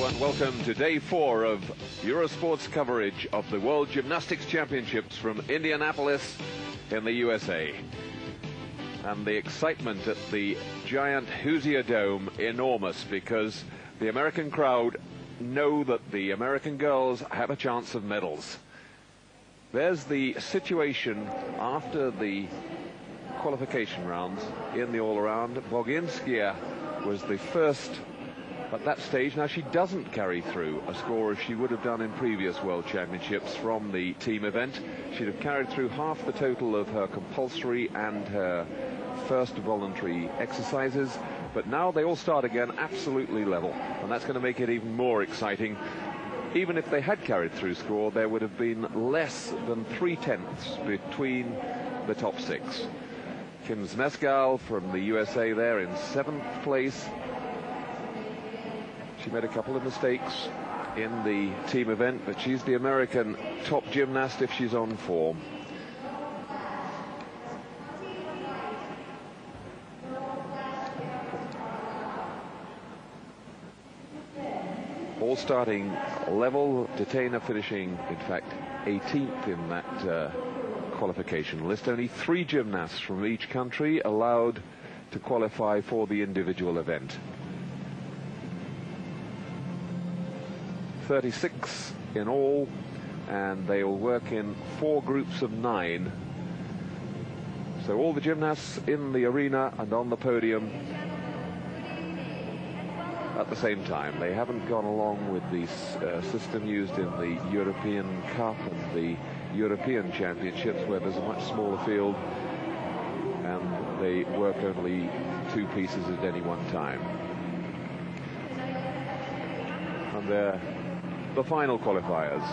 and welcome to day 4 of Eurosport's coverage of the World Gymnastics Championships from Indianapolis in the USA. And the excitement at the giant Hoosier Dome enormous, because the American crowd know that the American girls have a chance of medals. There's the situation after the qualification rounds in the all-around. Boginskaya was the first at that stage. Now, she doesn't carry through a score as she would have done in previous World Championships from the team event. She'd have carried through half the total of her compulsory and her first voluntary exercises, but now they all start again absolutely level, and that's going to make it even more exciting. Even if they had carried through score, there would have been less than 3/10 between the top 6. Kim Zmeskal from the USA there in 7th place. She made a couple of mistakes in the team event, but she's the American top gymnast if she's on form. All starting level. Detainer finishing, in fact, 18th in that qualification list. Only 3 gymnasts from each country allowed to qualify for the individual event. 36 in all, and they will work in 4 groups of 9. So all the gymnasts in the arena and on the podium at the same time. They haven't gone along with the system used in the European Cup and the European Championships, where there's a much smaller field and they work only 2 pieces at any one time. And they're the final qualifiers.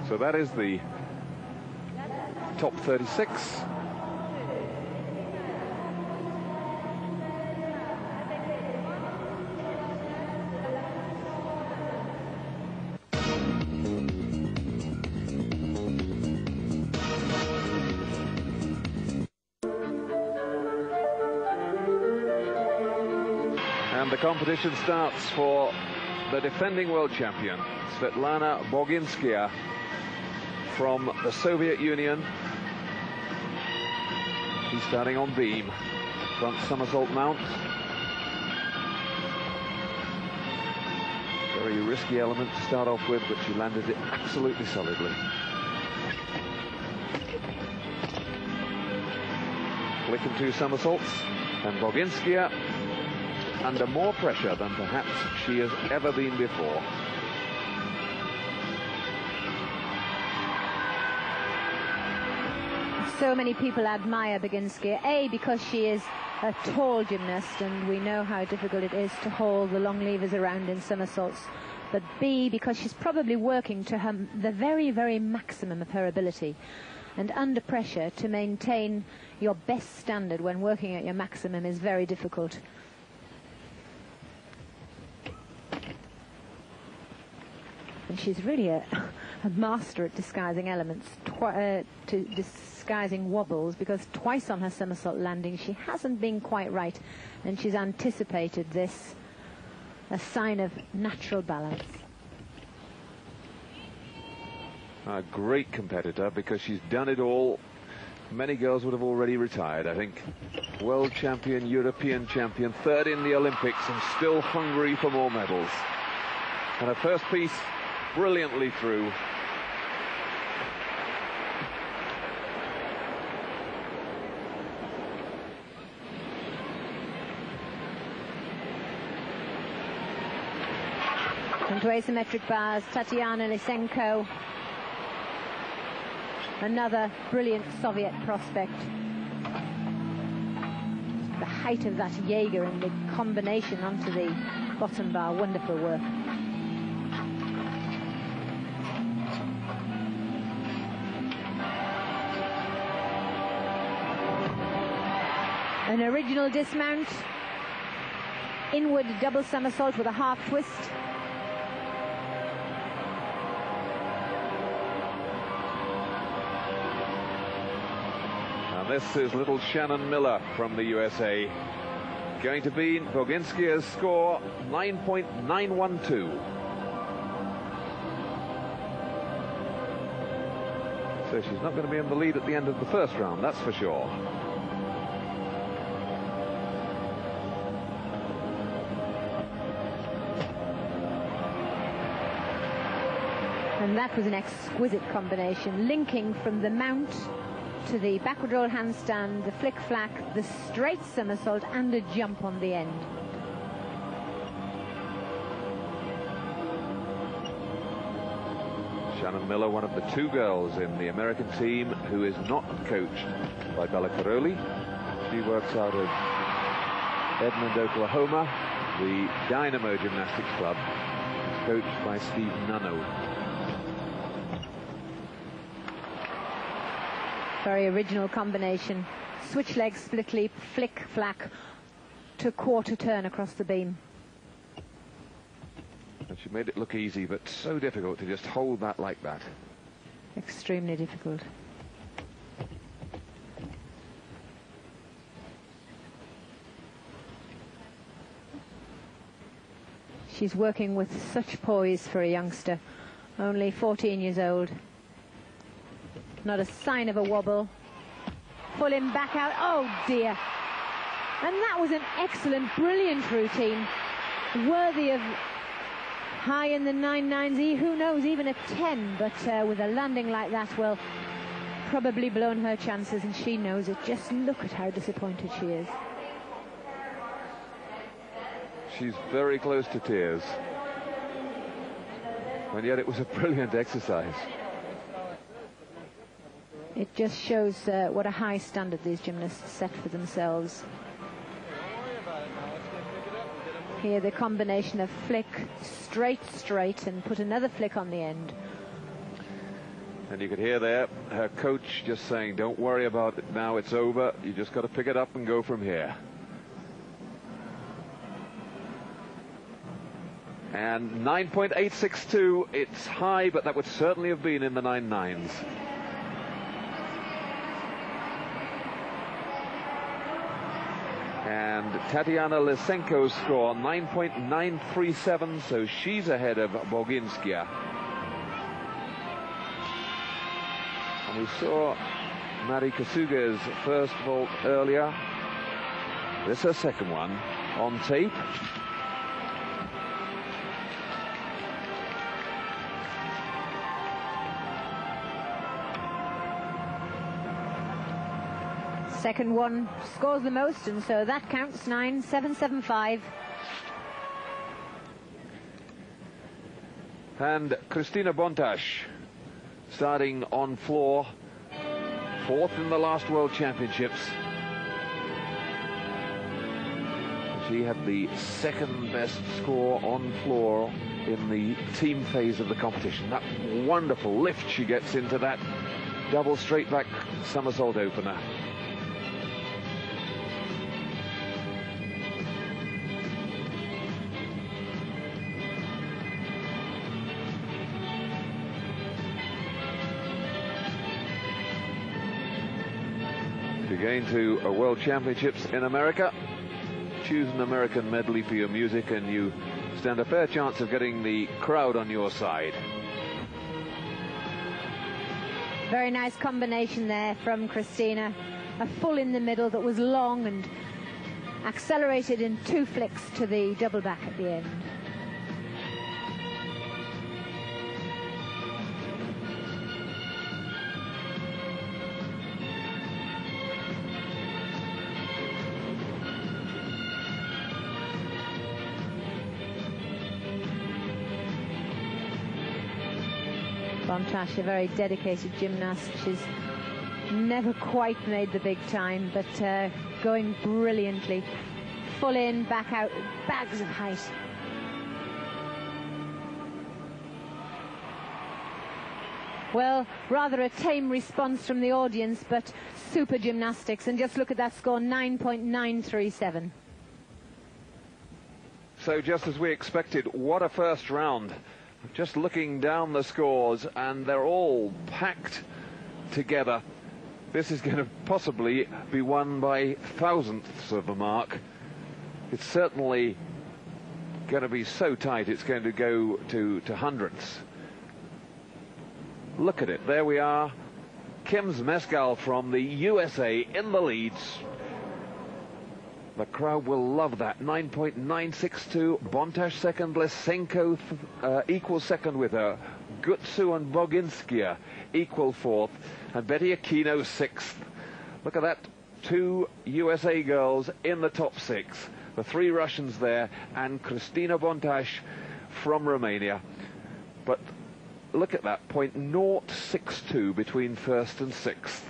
So that is the top 36. The competition starts for the defending world champion, Svetlana Boginskaya, from the Soviet Union. She's starting on beam. Front somersault mount. Very risky element to start off with, but she landed it absolutely solidly. Flick and 2 somersaults, and Boginskaya under more pressure than perhaps she has ever been before. So many people admire Boginskaya, A, because she is a tall gymnast, and we know how difficult it is to hold the long levers around in somersaults, but B, because she's probably working to the very, very maximum of her ability. And under pressure, to maintain your best standard when working at your maximum is very difficult. And she's really a master at disguising elements, disguising wobbles, because twice on her somersault landing she hasn't been quite right, and she's anticipated this, a sign of natural balance. A great competitor, because she's done it all. Many girls would have already retired, I think. World champion, European champion, 3rd in the Olympics, and still hungry for more medals. And her first piece brilliantly through. And to asymmetric bars, Tatiana Lysenko, another brilliant Soviet prospect. The height of that Jaeger and the combination onto the bottom bar, wonderful work. An original dismount, inward double somersault with a half twist. And this is little Shannon Miller from the USA, going to be Boginskia's score, 9.912. So she's not going to be in the lead at the end of the first round, that's for sure. And that was an exquisite combination, linking from the mount to the backward roll handstand, the flick-flack, the straight somersault, and a jump on the end. Shannon Miller, one of the two girls in the American team who is not coached by Bella Caroli. She works out of Edmond, Oklahoma. The Dynamo Gymnastics Club is coached by Steve Nunno. Very original combination. Switch leg, split leap, flick, flack to quarter turn across the beam. And she made it look easy, but so difficult to just hold that like that. Extremely difficult. She's working with such poise for a youngster, only 14 years old. Not a sign of a wobble. Full in, back out. Oh dear. And that was an excellent, brilliant routine, worthy of high in the 9.9s, who knows, even a 10, but with a landing like that, well, probably blown her chances, and she knows it. Just look at how disappointed she is. She's very close to tears. And yet it was a brilliant exercise. It just shows what a high standard these gymnasts set for themselves. Here the combination of flick, straight, and put another flick on the end. And you could hear there her coach just saying, don't worry about it now, it's over. You just got to pick it up and go from here. And 9.862, it's high, but that would certainly have been in the 9.9s. And Tatiana Lysenko's score, 9.937, so she's ahead of Boginskia. And we saw Mari Kasuga's first vault earlier. This is her second one on tape. Second one scores the most, and so that counts. 9.775. And Kristina Bontas starting on floor, fourth in the last World Championships. She had the second best score on floor in the team phase of the competition. That wonderful lift she gets into that double straight back somersault opener. Going to a World Championships in America, choose an American medley for your music and you stand a fair chance of getting the crowd on your side. Very nice combination there from Kristina. A full in the middle that was long and accelerated in two flicks to the double back at the end. Bontas, a very dedicated gymnast. She's never quite made the big time, but going brilliantly. Full in, back out, bags of height. Well, rather a tame response from the audience, but super gymnastics. And just look at that score, 9.937. So just as we expected, what a first round. Just looking down the scores, and they're all packed together. This is going to possibly be won by thousandths of a mark. It's certainly going to be so tight it's going to go to hundreds. Look at it, there we are. Kim Zmeskal from the USA in the leads. The crowd will love that. 9.962. Bontash second, Lysenko equal second with her. Gutsu and Boginskaya equal fourth, and Betty Aquino sixth. Look at that, 2 USA girls in the top 6. The 3 Russians there, and Christina Bontash from Romania. But look at that, 0.062 between first and 6th.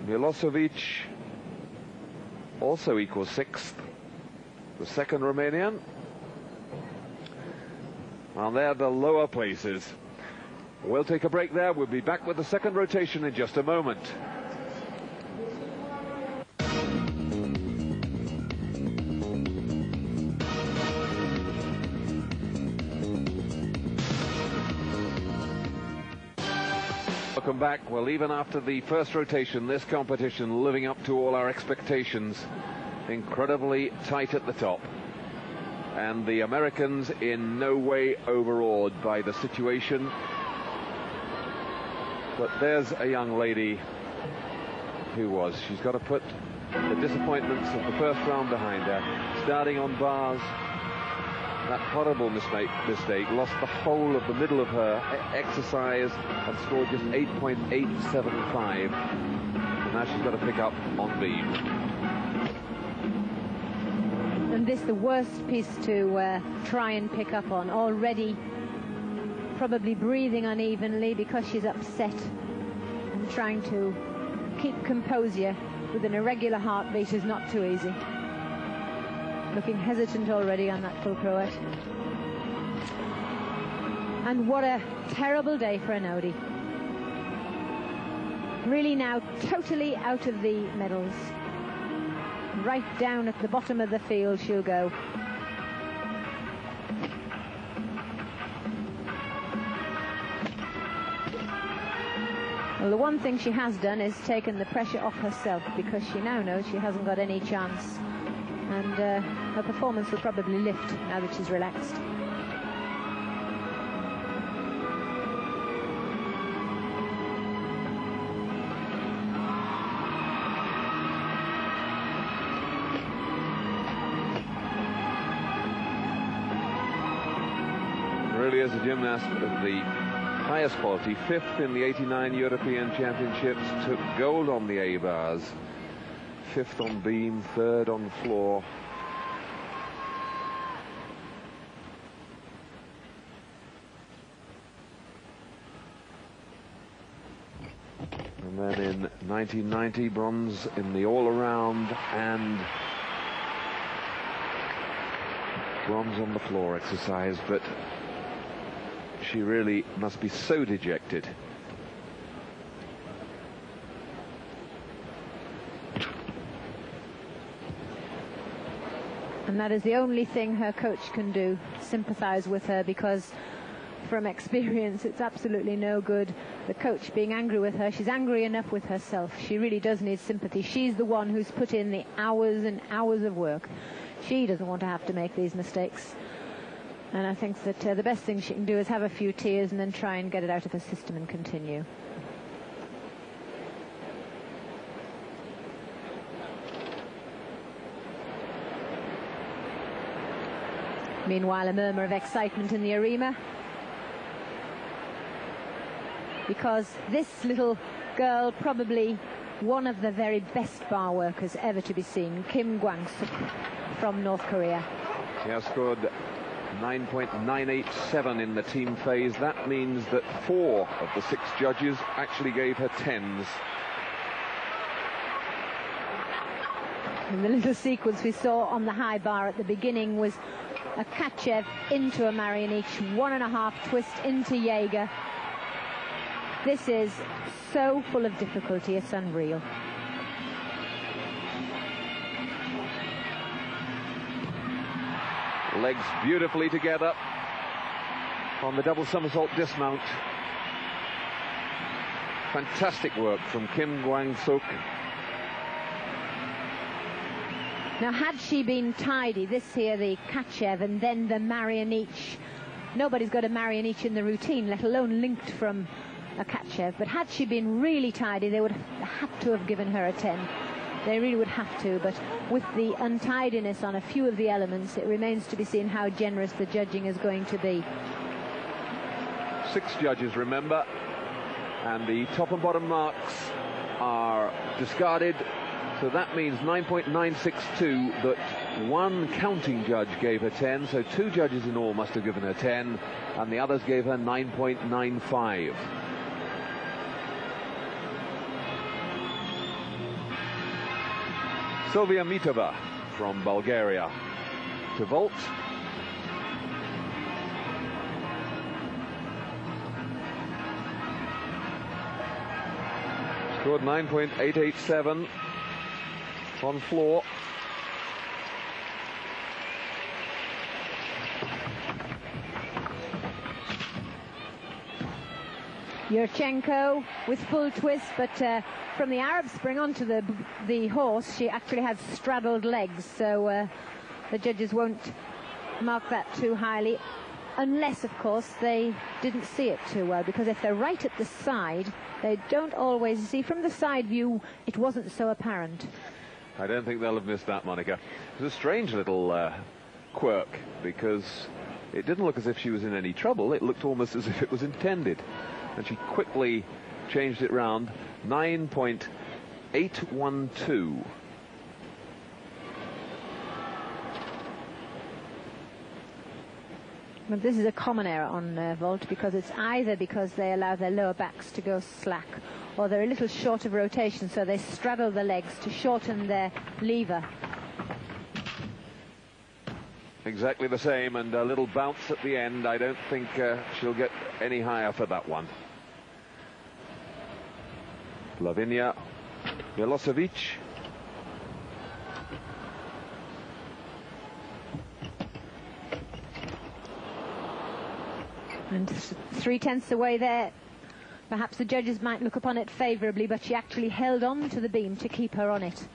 Milosevic also equals 6th, the second Romanian. Well, they're the lower places. We'll take a break there. We'll be back with the second rotation in just a moment. Welcome back. Well, even after the first rotation, this competition living up to all our expectations. Incredibly tight at the top. And the Americans in no way overawed by the situation. But there's a young lady who she's got to put the disappointments of the first round behind her. Starting on bars, that horrible mistake, lost the whole of the middle of her exercise and scored just 8.875. And now she's got to pick up on beam. And this the worst piece to try and pick up on. Already probably breathing unevenly because she's upset, and trying to keep composure with an irregular heartbeat is not too easy. Looking hesitant already on that full pirouette. And what a terrible day for Anodi. Really now totally out of the medals. Right down at the bottom of the field she'll go. Well, the one thing she has done is taken the pressure off herself, because she now knows she hasn't got any chance. And her performance will probably lift now that she's relaxed. Really is a gymnast of the highest quality. 5th in the 89 European Championships, took gold on the A-bars. 5th on beam, 3rd on floor. And then in 1990, bronze in the all-around and bronze on the floor exercise. But she really must be so dejected. And that is the only thing her coach can do, sympathize with her, because from experience it's absolutely no good the coach being angry with her. She's angry enough with herself. She really does need sympathy. She's the one who's put in the hours and hours of work. She doesn't want to have to make these mistakes. And I think that the best thing she can do is have a few tears and then try and get it out of her system and continue. Meanwhile, a murmur of excitement in the arena, because this little girl, probably one of the very best bar workers ever to be seen, Kim Gwang-suk from North Korea. She has scored 9.987 in the team phase. That means that 4 of the 6 judges actually gave her 10s. And the little sequence we saw on the high bar at the beginning was a Kachev into a Marianich, 1.5 twist into Jaeger. This is so full of difficulty, it's unreal. Legs beautifully together on the double somersault dismount. Fantastic work from Kim Gwang-suk. Now, had she been tidy, this here, the Kachev, and then the Marianich, nobody's got a Marianich in the routine, let alone linked from a Kachev. But had she been really tidy, they would have had to have given her a 10. They really would have to, but with the untidiness on a few of the elements, it remains to be seen how generous the judging is going to be. 6 judges, remember, and the top and bottom marks are discarded. So that means 9.962 that one counting judge gave her 10, so 2 judges in all must have given her 10, and the others gave her 9.95. Silvia Mitova from Bulgaria to vault. Scored 9.887 on floor. Yurchenko with full twist, but from the Arab spring onto the horse, she actually has straddled legs, so the judges won't mark that too highly, unless, of course, they didn't see it too well, because if they're right at the side, they don't always see. From the side view, it wasn't so apparent. I don't think they'll have missed that, Monica. It was a strange little quirk, because it didn't look as if she was in any trouble. It looked almost as if it was intended. And she quickly changed it round. 9.812. But this is a common error on vault, because it's either because they allow their lower backs to go slack, or they're a little short of rotation, so they straddle the legs to shorten their lever. Exactly the same, and a little bounce at the end. I don't think she'll get any higher for that one. Lavinia Milosevic. And 3/10 away there. Perhaps the judges might look upon it favourably, but she actually held on to the beam to keep her on it.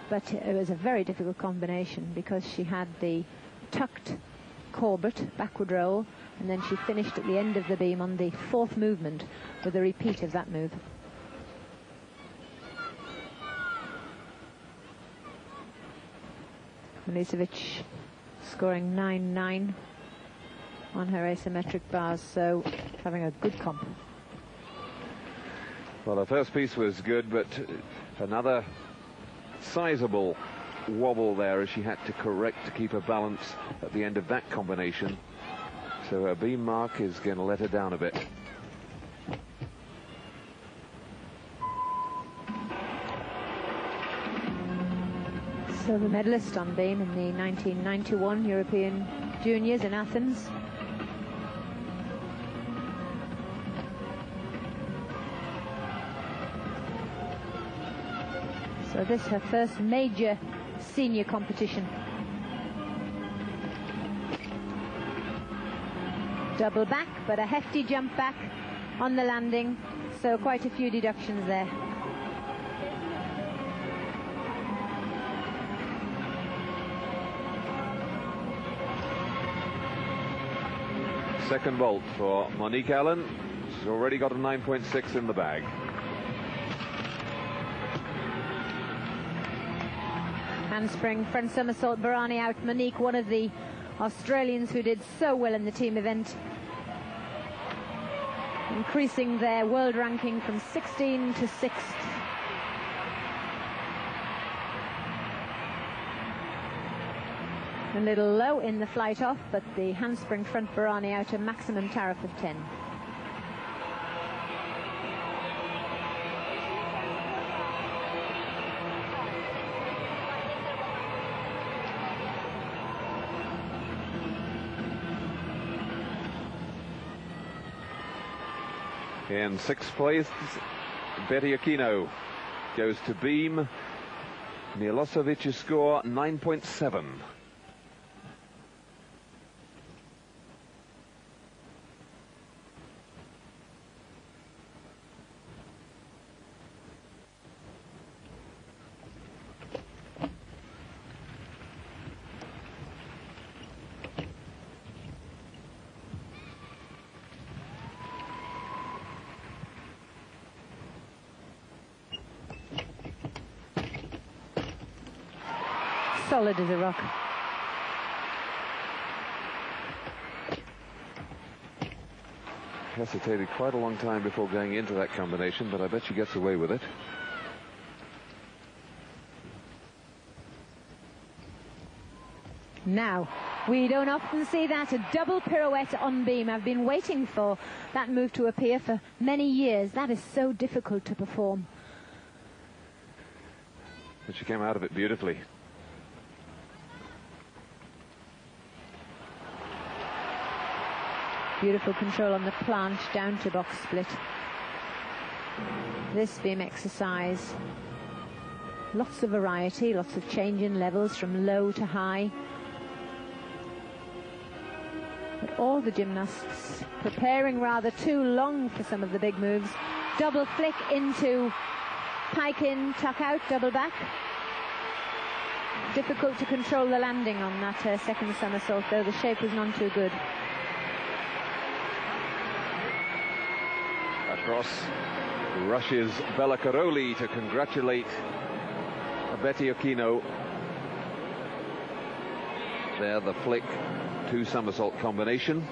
But it was a very difficult combination, because she had the tucked Corbett backward roll, and then she finished at the end of the beam on the 4th movement with a repeat of that move. Milicevic scoring 9-9 on her asymmetric bars, so having a good comp. Well, the first piece was good, but another sizable wobble there as she had to correct to keep her balance at the end of that combination. So her beam mark is going to let her down a bit. Silver medalist on beam in the 1991 European Juniors in Athens. So this is her first major senior competition. Double back, but a hefty jump back on the landing, so quite a few deductions there. Second vault for Monique Allen. She's already got a 9.6 in the bag. Handspring, front somersault, Barani out. Monique, one of the Australians who did so well in the team event, increasing their world ranking from 16 to 6th. A little low in the flight off, but the handspring front Barani out, a maximum tariff of 10. In 6th place, Betty Aquino goes to beam. Milosevic's score 9.7. solid as a rock. Hesitated quite a long time before going into that combination, but I bet she gets away with it. Now, we don't often see that, a double pirouette on beam. I've been waiting for that move to appear for many years. That is so difficult to perform. But she came out of it beautifully. Beautiful control on the planche down to box split. This beam exercise, lots of variety, lots of change in levels from low to high. But all the gymnasts preparing rather too long for some of the big moves. Double flick into pike in, tuck out, double back. Difficult to control the landing on that second somersault, though the shape was none too good. Across rushes Bella Caroli to congratulate Betty Aquino. There, the flick, two somersault combination.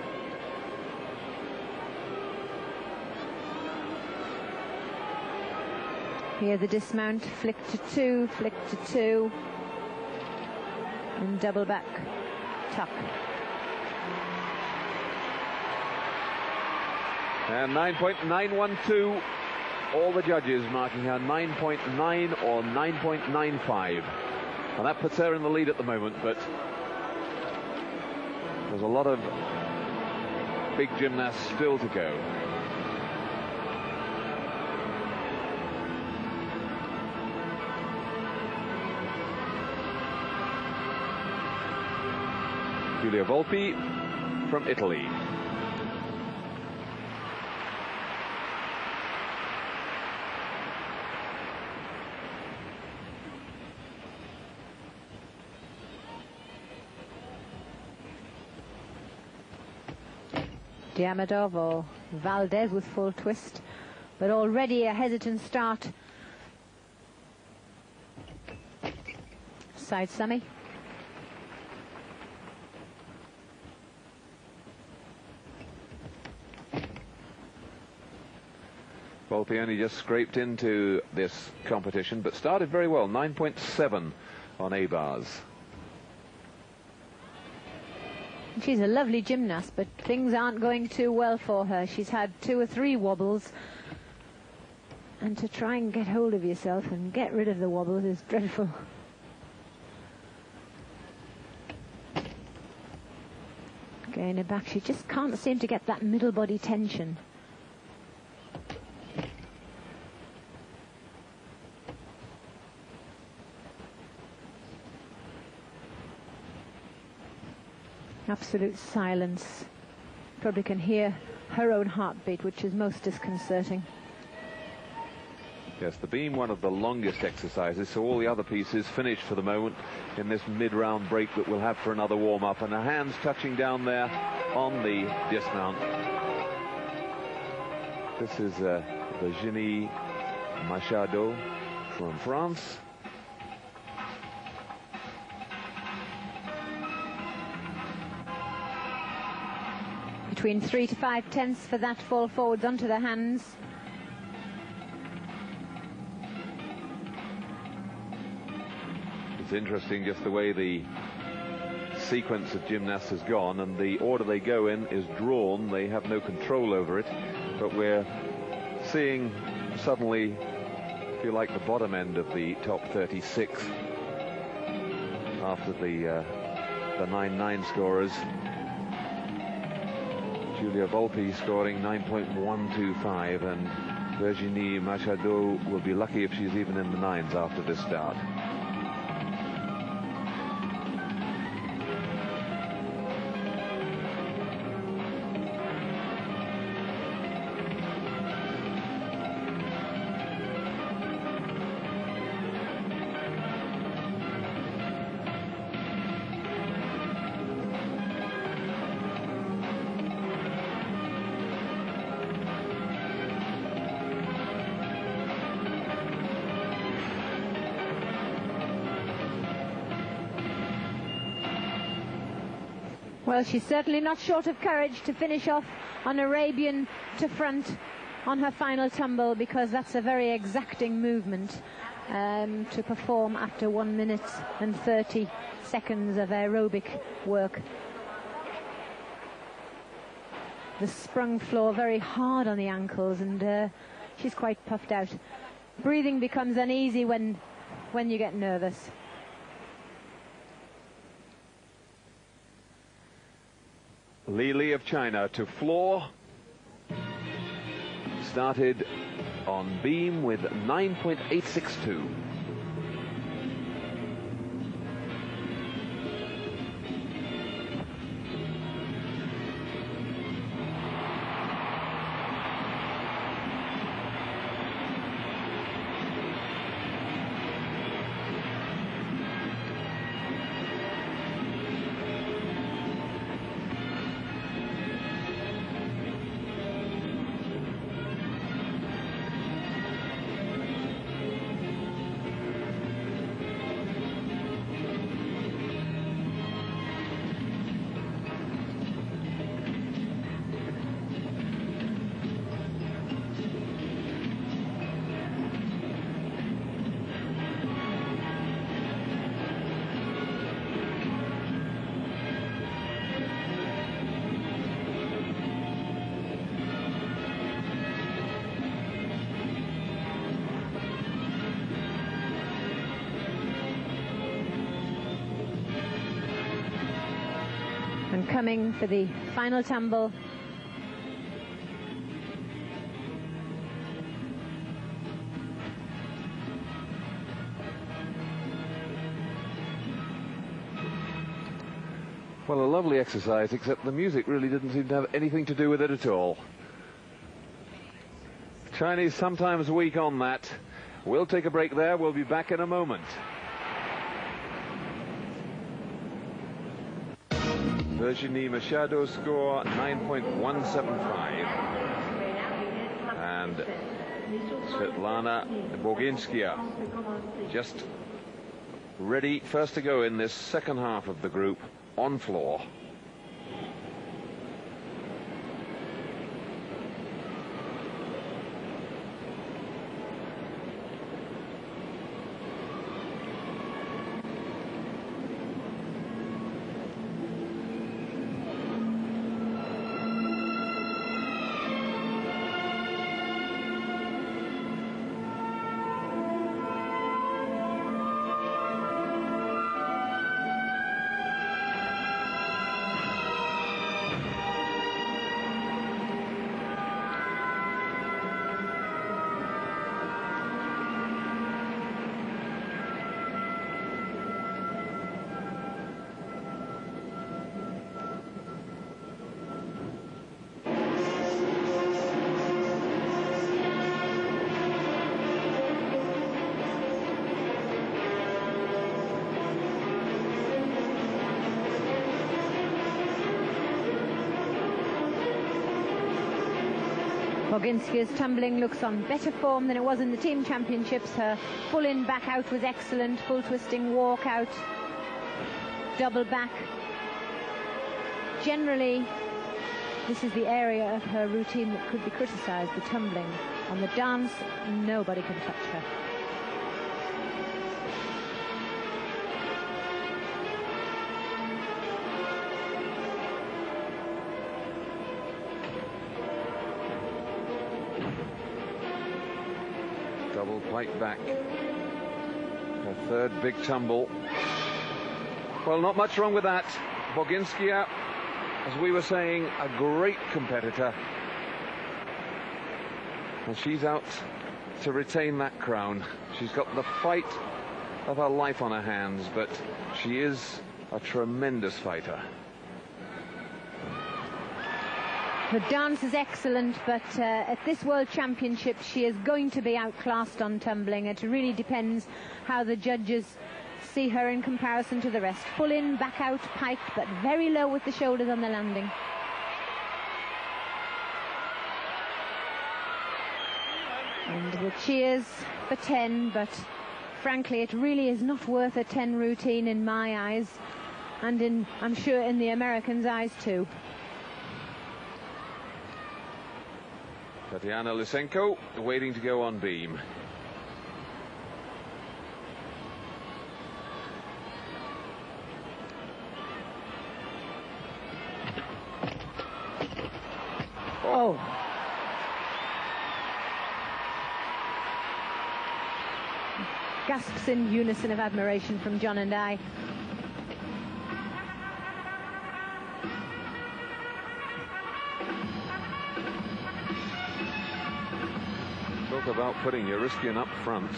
Here the dismount, flick to two, and double back, tuck. And 9.912, all the judges marking her 9.9 or 9.95. And that puts her in the lead at the moment, but there's a lot of big gymnasts still to go. Giulia Volpi from Italy. Diamidov or Valdez with full twist, but already a hesitant start. Side semi. Volpi only just scraped into this competition, but started very well, 9.7 on A-bars. She's a lovely gymnast, but things aren't going too well for her. She's had 2 or 3 wobbles, and to try and get hold of yourself and get rid of the wobbles is dreadful. Going back, she just can't seem to get that middle body tension. Absolute silence. Probably can hear her own heartbeat, which is most disconcerting. Yes, the beam, one of the longest exercises, so all the other pieces finished for the moment in this mid-round break that we'll have for another warm-up, and her hands touching down there on the dismount. This is Virginie Machado from France. Between 3 to 5 tenths for that fall forwards onto the hands. It's interesting just the way the sequence of gymnasts has gone, and the order they go in is drawn. They have no control over it, but we're seeing suddenly, if you like, the bottom end of the top 36 after the 9.9 scorers. Giulia Volpi scoring 9.125, and Virginie Machado will be lucky if she's even in the 9s after this start. Well, she's certainly not short of courage to finish off on Arabian to front on her final tumble, because that's a very exacting movement to perform after 1 minute and 30 seconds of aerobic work. The sprung floor very hard on the ankles, and she's quite puffed out. Breathing becomes uneasy when you get nervous. Li Li of China to floor. Started on beam with 9.862. And coming for the final tumble, well, a lovely exercise, except the music really didn't seem to have anything to do with it at all. Chinese sometimes weak on that. We'll take a break there. We'll be back in a moment. Virginie Machado score 9.175. And Svetlana Boginskaya just ready first to go in this second half of the group on floor. Boginskia's tumbling looks on better form than it was in the team championships. Her full in back out was excellent, full twisting walk out, double back. Generally, this is the area of her routine that could be criticised, the tumbling. On the dance, nobody can touch her. Double pike back. Her third big tumble. Well, not much wrong with that. Boginskaya, as we were saying, a great competitor. And she's out to retain that crown. She's got the fight of her life on her hands, but she is a tremendous fighter. Her dance is excellent, but at this World Championship she is going to be outclassed on tumbling. It really depends how the judges see her in comparison to the rest. Full in, back out, pike, but very low with the shoulders on the landing. And the cheers for 10, but frankly it really is not worth a 10 routine in my eyes. and I'm sure in the Americans' eyes too. Tatiana Lysenko waiting to go on beam. Oh. Gasps in unison of admiration from John and I. Talk about putting Eurysthean up front.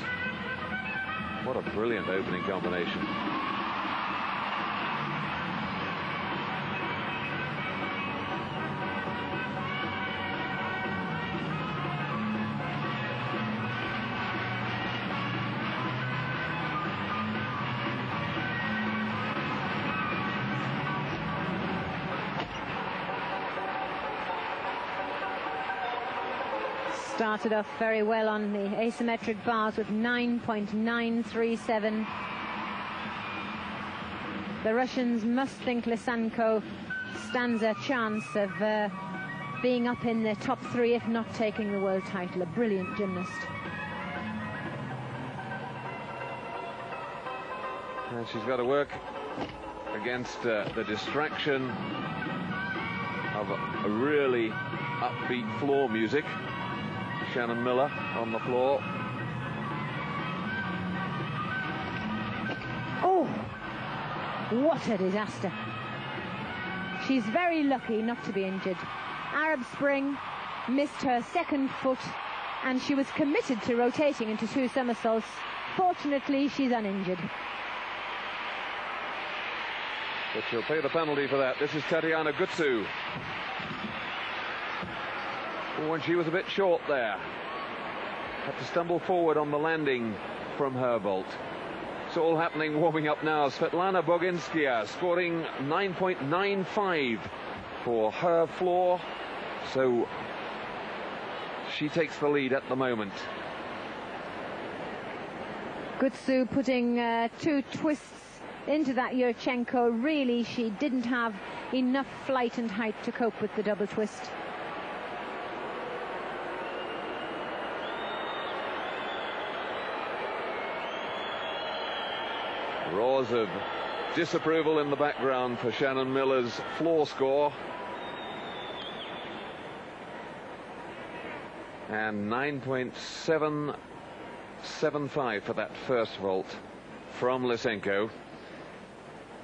What a brilliant opening combination. Started off very well on the asymmetric bars with 9.937. The Russians must think Lysenko stands a chance of being up in the top 3, if not taking the world title. A brilliant gymnast. And she's got to work against the distraction of a really upbeat floor music. Shannon Miller on the floor. Oh, what a disaster. She's very lucky not to be injured. Arab Spring missed her second foot, and she was committed to rotating into 2 somersaults. Fortunately, she's uninjured. But she'll pay the penalty for that. This is Tatiana Gutsu. Oh, and she was a bit short there. Had to stumble forward on the landing from her vault. It's all happening, warming up now. Svetlana Boginskaya scoring 9.95 for her floor. So she takes the lead at the moment. Gutsu putting 2 twists into that Yurchenko. Really, she didn't have enough flight and height to cope with the double twist. Roars of disapproval in the background for Shannon Miller's floor score. And 9.775 for that first vault from Lysenko.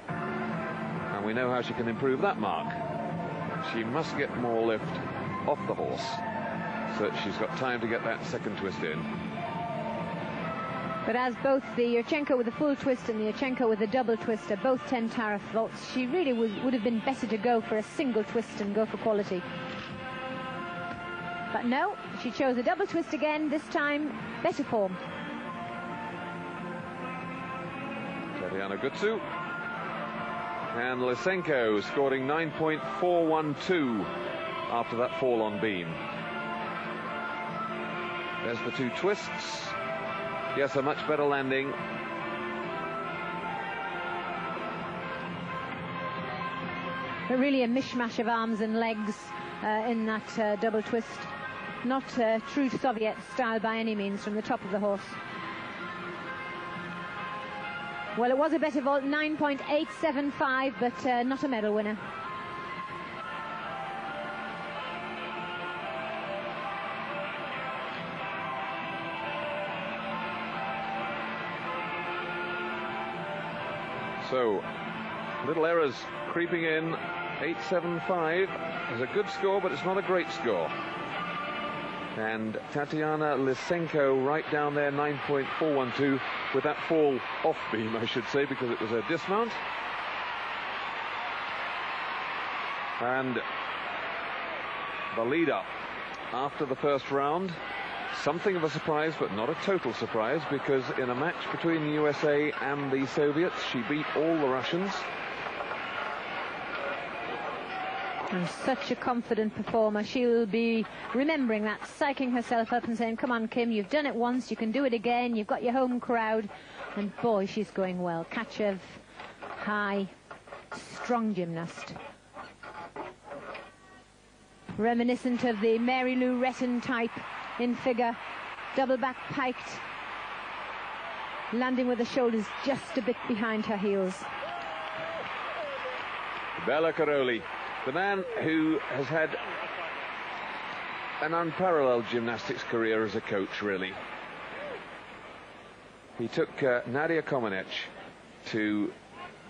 And we know how she can improve that mark. She must get more lift off the horse, so that she's got time to get that second twist in. But as both the Yurchenko with the full twist and the Yurchenko with the double twist are both 10 tariff vaults, she really would have been better to go for a single twist and go for quality. But no, she chose a double twist again, this time better form. Tatiana Gutsu. And Lysenko scoring 9.412 after that fall on beam. There's the 2 twists. Yes, a much better landing. Really a mishmash of arms and legs in that double twist. Not true Soviet style by any means from the top of the horse. Well, it was a better vault, 9.875, but not a medal winner. So, little errors creeping in. 8.75 is a good score, but it's not a great score. And Tatiana Lysenko right down there, 9.412, with that fall off beam, I should say, because it was a dismount. And the lead-up after the first round, something of a surprise, but not a total surprise, because in a match between the USA and the Soviets, she beat all the Russians. And such a confident performer. She'll be remembering that, psyching herself up and saying, come on, Kim, you've done it once, you can do it again, you've got your home crowd. And boy, she's going well. Kachev, high, strong gymnast. Reminiscent of the Mary Lou Retton type in figure, double back piked, landing with the shoulders just a bit behind her heels. Bella Caroli, the man who has had an unparalleled gymnastics career as a coach, really. He took Nadia Comaneci to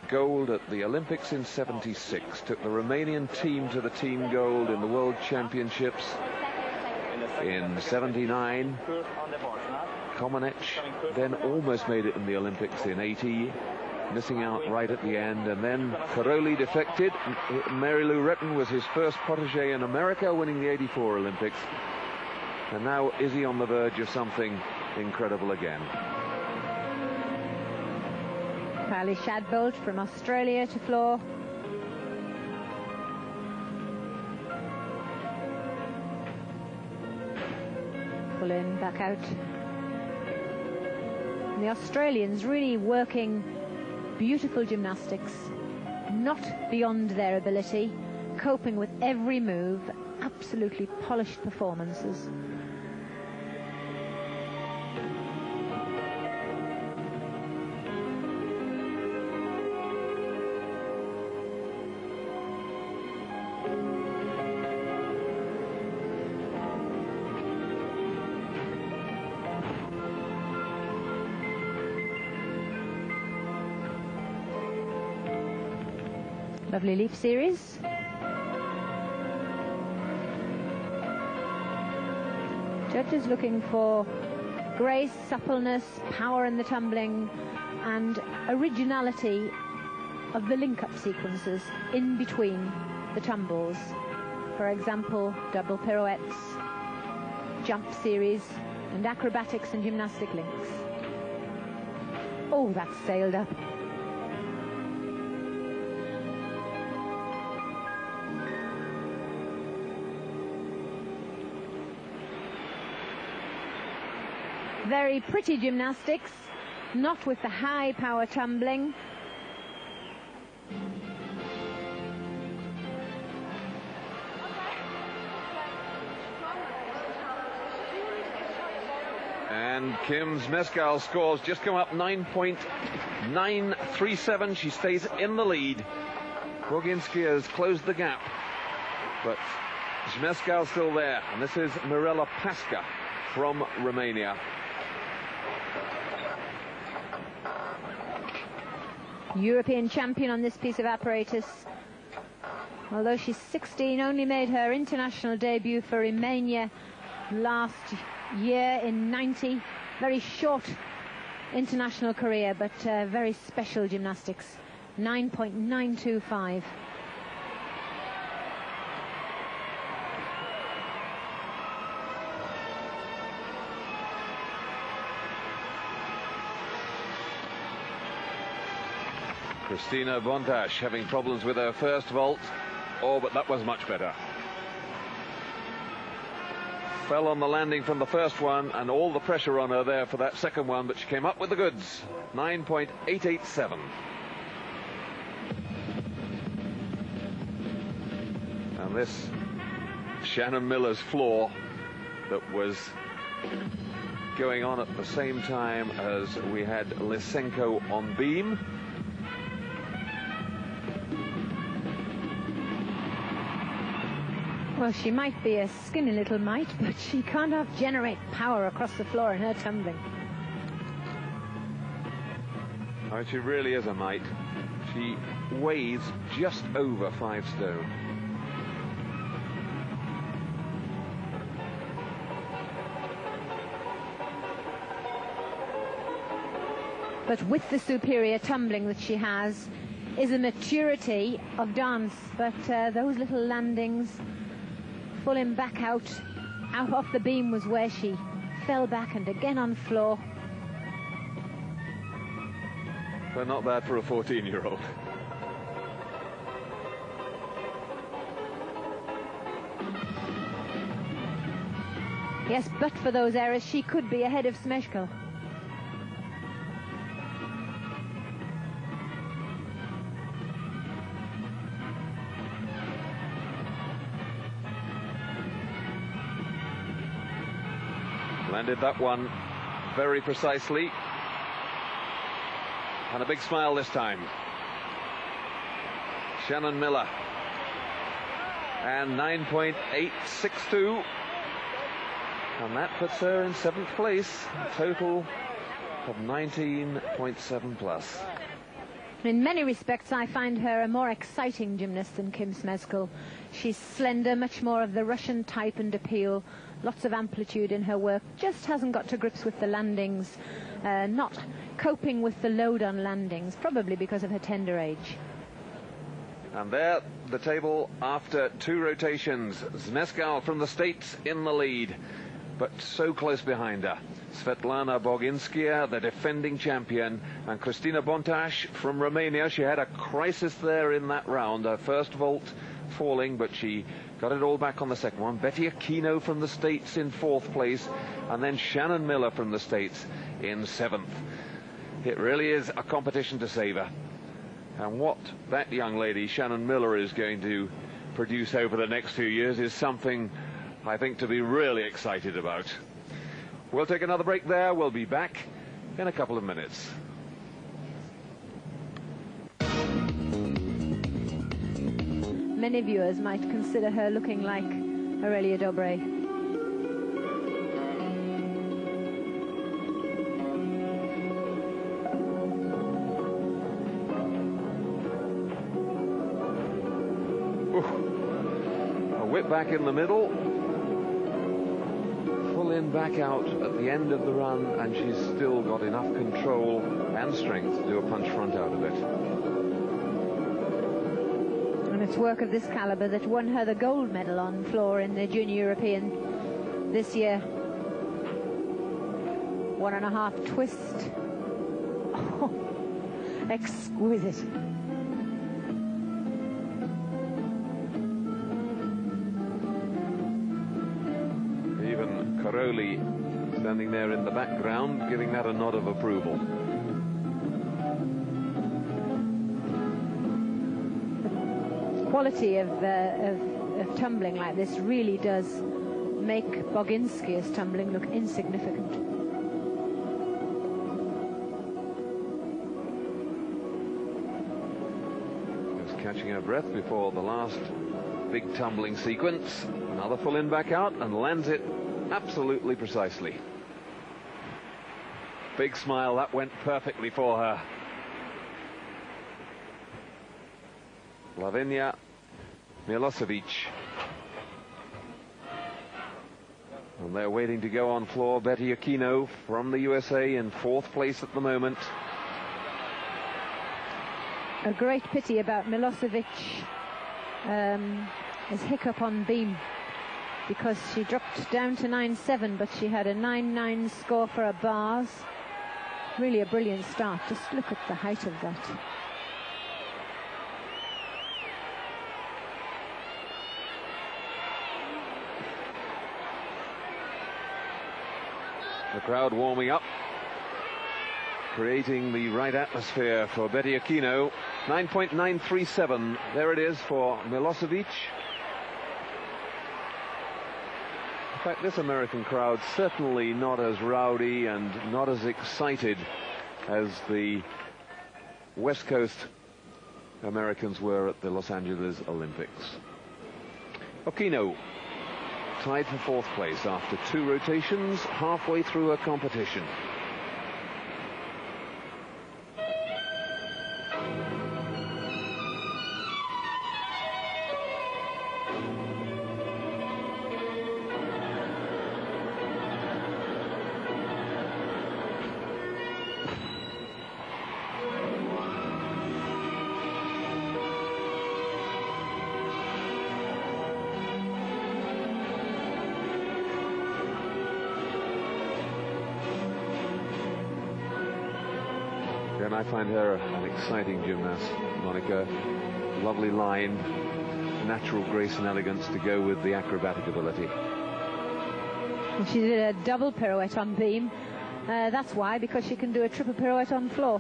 gold at the Olympics in '76, took the Romanian team to the team gold in the World Championships in '79. Comaneci then almost made it in the Olympics in '80, missing out right at the end, and then Caroli defected. Mary Lou Retton was his first protege in America, winning the '84 Olympics, and now is he on the verge of something incredible again? Kylie Shadbolt from Australia to floor. Pull in, back out. And the Australians really working beautiful gymnastics, not beyond their ability, coping with every move, absolutely polished performances. Lovely leap series. Judges looking for grace, suppleness, power in the tumbling, and originality of the link-up sequences in between the tumbles. For example, double pirouettes, jump series, and acrobatics and gymnastic links. Oh, that's sailed up. Very pretty gymnastics, not with the high power tumbling. And Kim Zmeskal scores just come up 9.937. She stays in the lead. Boginski has closed the gap, but Zmeskal's still there. And this is Mirela Pasca from Romania. European champion on this piece of apparatus. Although she's 16, only made her international debut for Romania last year in '90. Very short international career, but very special gymnastics. 9.925. Christina Bontash having problems with her first vault. Oh, but that was much better. Fell on the landing from the first one, and all the pressure on her there for that second one, but she came up with the goods. 9.887. And this Shannon Miller's floor that was going on at the same time as we had Lysenko on beam. Well, she might be a skinny little mite, but she can't generate power across the floor in her tumbling. Oh, she really is a mite. She weighs just over 5 stone. But with the superior tumbling that she has is a maturity of dance. But those little landings, pulling back out off the beam, was where she fell back, and again on floor. But not bad for a 14-year-old. Yes, but for those errors, she could be ahead of Zmeskal. Landed that one very precisely. And a big smile this time. Shannon Miller. And 9.862. And that puts her in 7th place. A total of 19.7 plus. In many respects, I find her a more exciting gymnast than Kim Smezkal. She's slender, much more of the Russian type and appeal. Lots of amplitude in her work. Just hasn't got to grips with the landings. Not coping with the load on landings, probably because of her tender age. And there, the table after 2 rotations. Zmeskal from the States in the lead, but so close behind her. Svetlana Boginskaya, the defending champion, and Cristina Bontaș from Romania. She had a crisis there in that round. Her first vault falling, but she got it all back on the second one. Betty Aquino from the States in 4th place, and then Shannon Miller from the States in 7th. It really is a competition to savour. And what that young lady, Shannon Miller, is going to produce over the next few years is something, I think, to be really excited about. We'll take another break there. We'll be back in a couple of minutes. Many viewers might consider her looking like Aurelia Dobre. A whip back in the middle. Full in, back out at the end of the run, and she's still got enough control and strength to do a punch front out of it. And it's work of this caliber that won her the gold medal on floor in the Junior European this year. 1.5 twist. Oh, exquisite. Caroli standing there in the background, giving that a nod of approval. The quality of tumbling like this really does make Boginskaya's tumbling look insignificant. Just catching her breath before the last big tumbling sequence. Another full in, back out, and lands it absolutely precisely. Big smile, that went perfectly for her. Lavinia Milosevic. And they're waiting to go on floor. Betty Aquino from the USA in 4th place at the moment. A great pity about Milosevic, his hiccup on beam, because she dropped down to 9.7, but she had a 9.9 score for her bars. Really a brilliant start. Just look at the height of that. The crowd warming up, creating the right atmosphere for Betty Aquino. 9.937, there it is for Milosevic. In fact, this American crowd certainly not as rowdy and not as excited as the West Coast Americans were at the Los Angeles Olympics. Aquino tied for 4th place after 2 rotations, halfway through a competition. And I find her an exciting gymnast, Monica. Lovely line, natural grace and elegance to go with the acrobatic ability. And she did a double pirouette on beam. That's why, because she can do a triple pirouette on floor.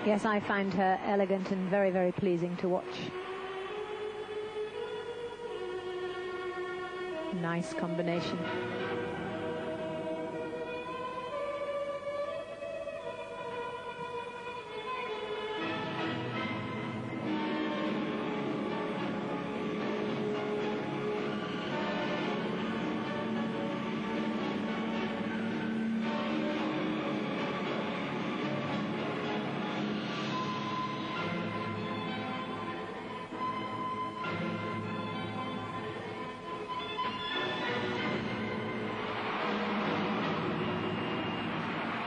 Yes, I find her elegant and very, very pleasing to watch. nice combination.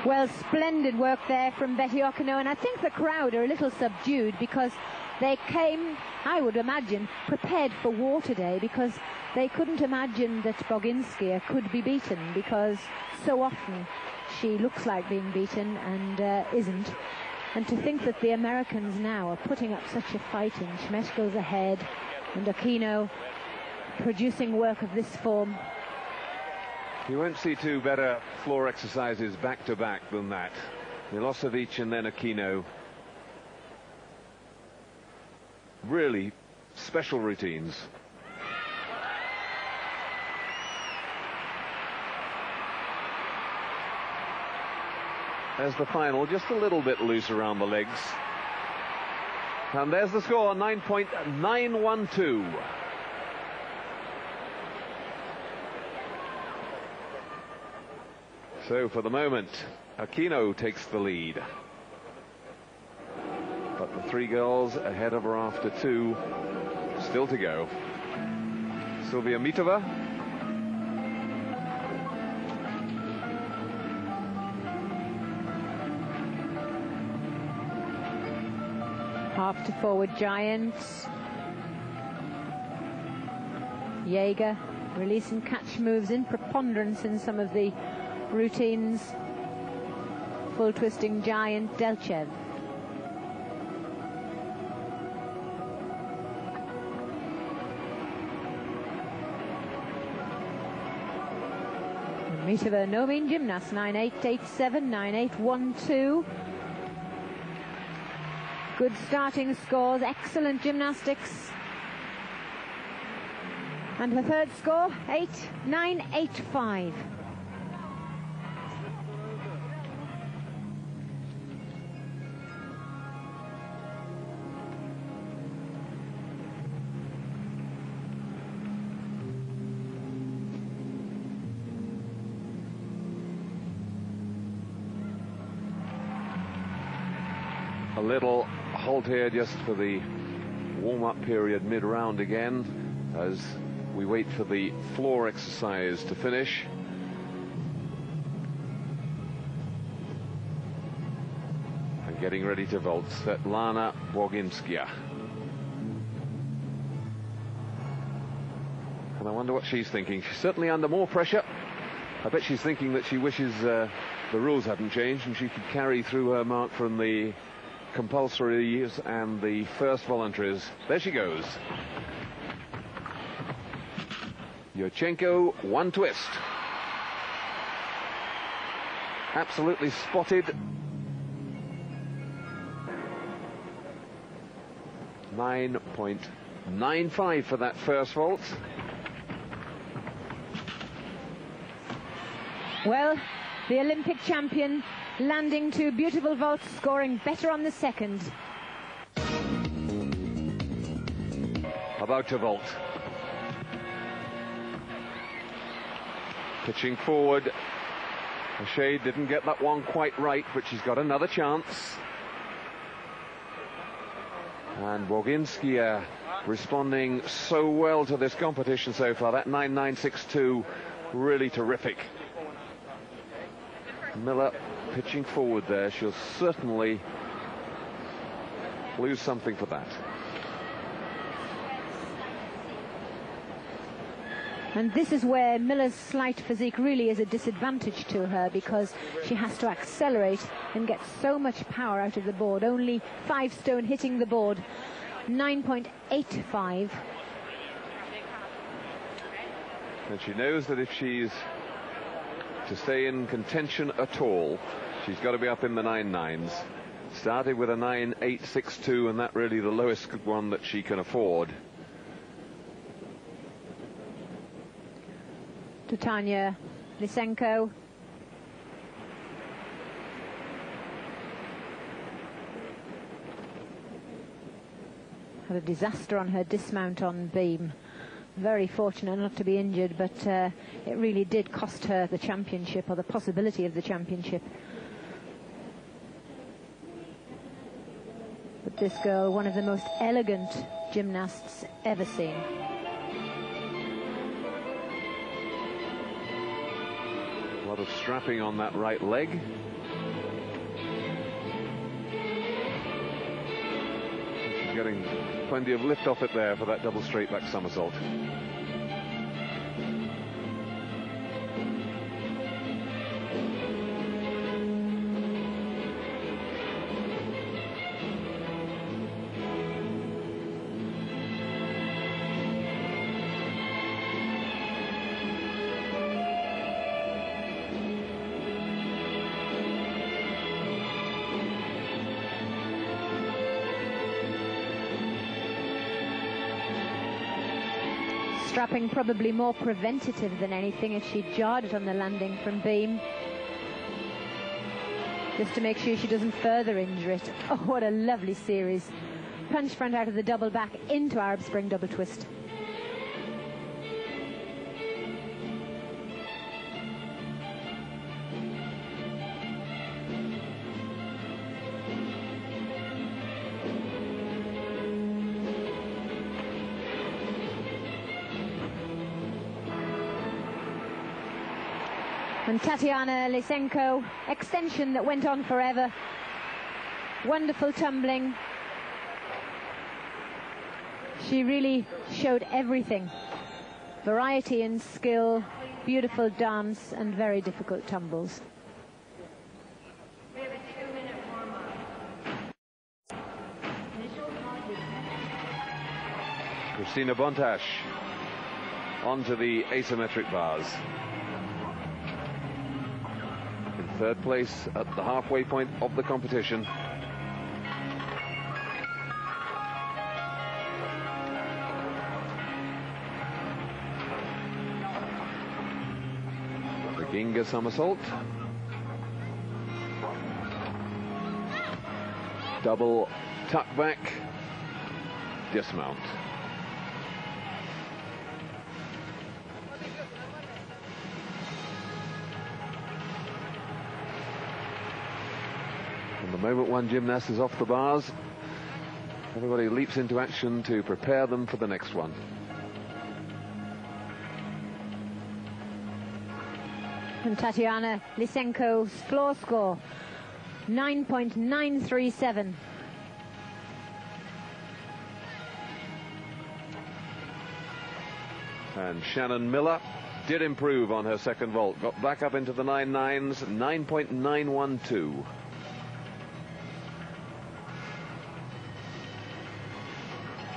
Well, splendid work there from Betty Okino, and I think the crowd are a little subdued because they came, I would imagine, prepared for war today, because they couldn't imagine that Boginskaya could be beaten, because so often she looks like being beaten and isn't. And to think that the Americans now are putting up such a fight, and Shmeshko's ahead and Okino producing work of this form. You won't see two better floor exercises back-to-back than that. Milosevic and then Okino. Really special routines. There's the final, just a little bit loose around the legs. And there's the score, 9.912. So for the moment, Okino takes the lead. But the three girls ahead of her after two, still to go. Sylvia Mitova. Half to forward giants. Jaeger release and catch moves in preponderance in some of the routines. Full twisting giant Delchev. Mitova, no mean gymnast, 9.887, 9.812. Good starting scores, excellent gymnastics. And her third score, 8.985. A little halt here just for the warm-up period mid-round again, as we wait for the floor exercise to finish. And getting ready to vault, Svetlana Boginskaya. And I wonder what she's thinking. She's certainly under more pressure. I bet she's thinking that she wishes the rules hadn't changed and she could carry through her mark from the compulsories and the first voluntaries. There she goes. Yurchenko, one twist. Absolutely spotted. 9.95 for that first vault. Well, the Olympic champion landing two beautiful vaults, scoring better on the second. About to vault. Pitching forward. O'Shea didn't get that one quite right, but she's got another chance. And Boginskaya responding so well to this competition so far. That 9.962, really terrific. Miller pitching forward there. She'll certainly lose something for that. And this is where Miller's slight physique really is a disadvantage to her, because she has to accelerate and get so much power out of the board. Only 5 stone hitting the board. 9.85. And she knows that if she's to stay in contention at all, she's got to be up in the 9.9s. Started with a 9.862, and that really the lowest one that she can afford. to Tanya Lysenko. Had a disaster on her dismount on beam. Very fortunate not to be injured, but it really did cost her the championship, or the possibility of the championship. But this girl, one of the most elegant gymnasts ever seen. A lot of strapping on that right leg. She's getting plenty of lift off it there for that double straight back somersault. Strapping probably more preventative than anything if she jarred it on the landing from beam. Just to make sure she doesn't further injure it. Oh, what a lovely series. Punch front out of the double back into Arab Spring double twist. And Tatiana Lysenko, extension that went on forever. Wonderful tumbling. She really showed everything. Variety and skill, beautiful dance, and very difficult tumbles. Christina Bontash onto the asymmetric bars. Third place at the halfway point of the competition. The Ginga somersault. Double tuck back, dismount. The moment one gymnast is off the bars, everybody leaps into action to prepare them for the next one. And Tatiana Lysenko's floor score, 9.937. And Shannon Miller did improve on her second vault, got back up into the 9.9s, 9.912.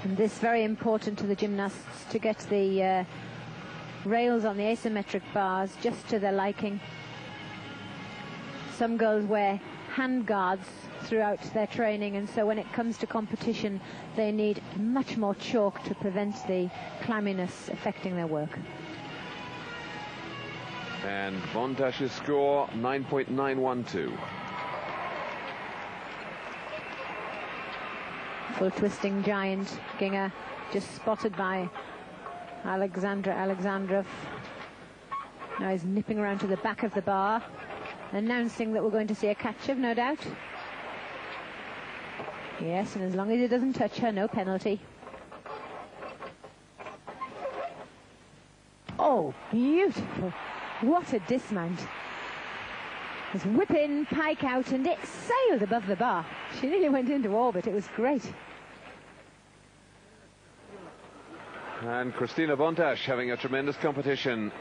And this very important to the gymnasts, to get the rails on the asymmetric bars just to their liking. Some girls wear hand guards throughout their training, and so when it comes to competition they need much more chalk to prevent the clamminess affecting their work. And Bontash's score, 9.912. Full twisting giant, Ginga, just spotted by Alexandra Alexandrov. Now he's nipping around to the back of the bar, announcing that we're going to see a catch-up, no doubt. Yes, and as long as it doesn't touch her, no penalty. Oh, beautiful. What a dismount. It's whip in, pike out, and it sailed above the bar. She nearly went into orbit. It was great. And Christina Bontash having a tremendous competition,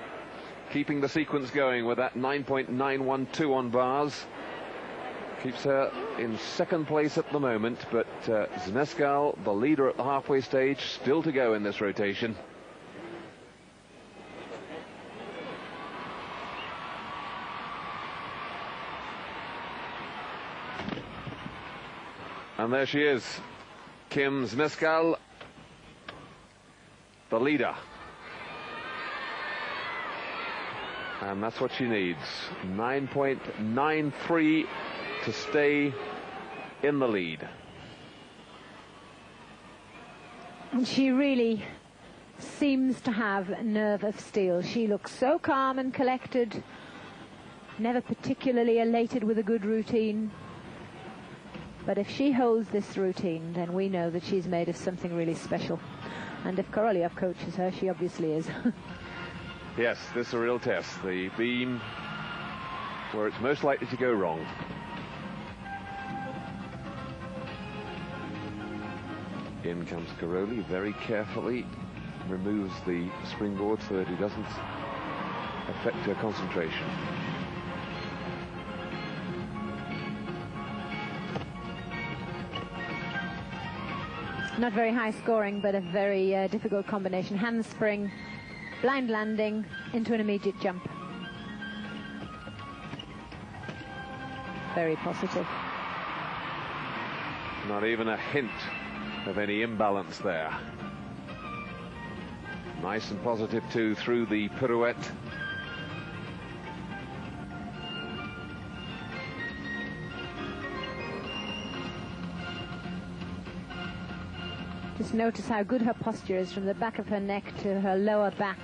keeping the sequence going with that 9.912 on bars. Keeps her in second place at the moment, but Zmeskal, the leader at the halfway stage, still to go in this rotation. And there she is, Kim Zmeskal, the leader. And that's what she needs. 9.93 to stay in the lead. And she really seems to have nerve of steel. She looks so calm and collected, never particularly elated with a good routine. But if she holds this routine, then we know that she's made of something really special. And if Korolev coaches her, she obviously is. Yes, this is a real test. The beam where it's most likely to go wrong. In comes Korolev, very carefully removes the springboard so that he doesn't affect her concentration. Not very high scoring, but a very difficult combination. Handspring, blind landing into an immediate jump. Very positive. Not even a hint of any imbalance there. Nice and positive too through the pirouette. Just notice how good her posture is from the back of her neck to her lower back.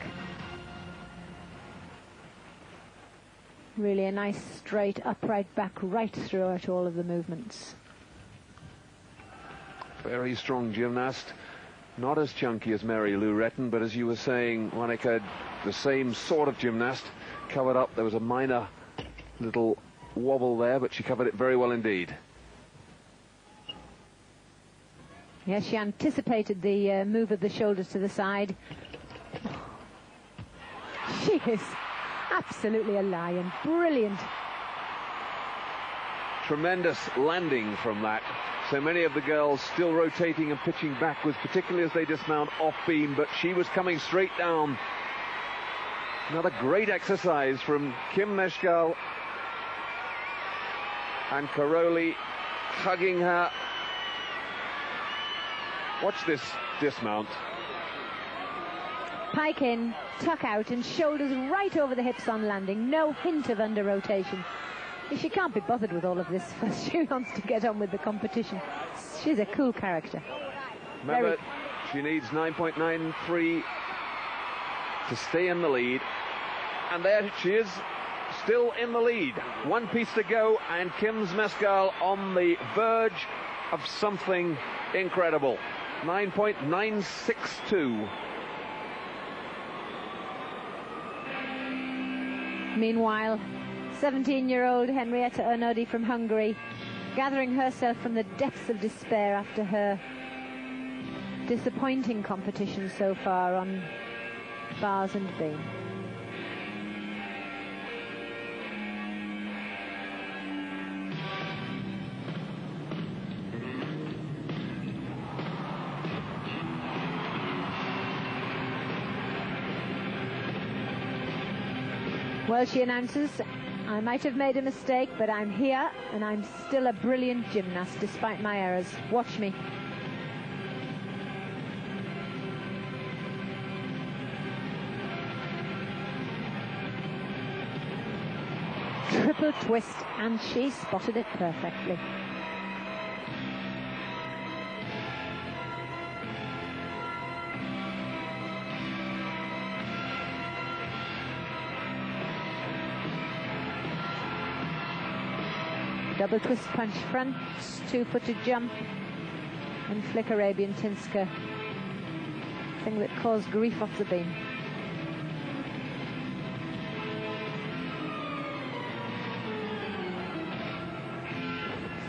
Really a nice straight upright back right throughout all of the movements. Very strong gymnast. Not as chunky as Mary Lou Retton, but as you were saying, Monica, the same sort of gymnast. Covered up, there was a minor little wobble there, but she covered it very well indeed. Yes, she anticipated the move of the shoulders to the side. She is absolutely a lion. Brilliant. Tremendous landing from that. So many of the girls still rotating and pitching backwards, particularly as they dismount off beam, but she was coming straight down. Another great exercise from Kim Meshkal, and Korolev hugging her. Watch this dismount. Pike in, tuck out, and shoulders right over the hips on landing. No hint of under rotation. She can't be bothered with all of this. She wants to get on with the competition. She's a cool character. Remember, she needs 9.93 to stay in the lead. And there she is, still in the lead. One piece to go, and Kim Meshkal on the verge of something incredible. 9.962. Meanwhile, 17-year-old Henrietta Arnodi from Hungary, gathering herself from the depths of despair after her disappointing competition so far on bars and beam. Well, she announces, I might have made a mistake, but I'm here, and I'm still a brilliant gymnast, despite my errors. Watch me. Triple twist, and she spotted it perfectly. Double twist punch front, two-footed jump, and flick Arabian Tinska. Thing that caused grief off the beam.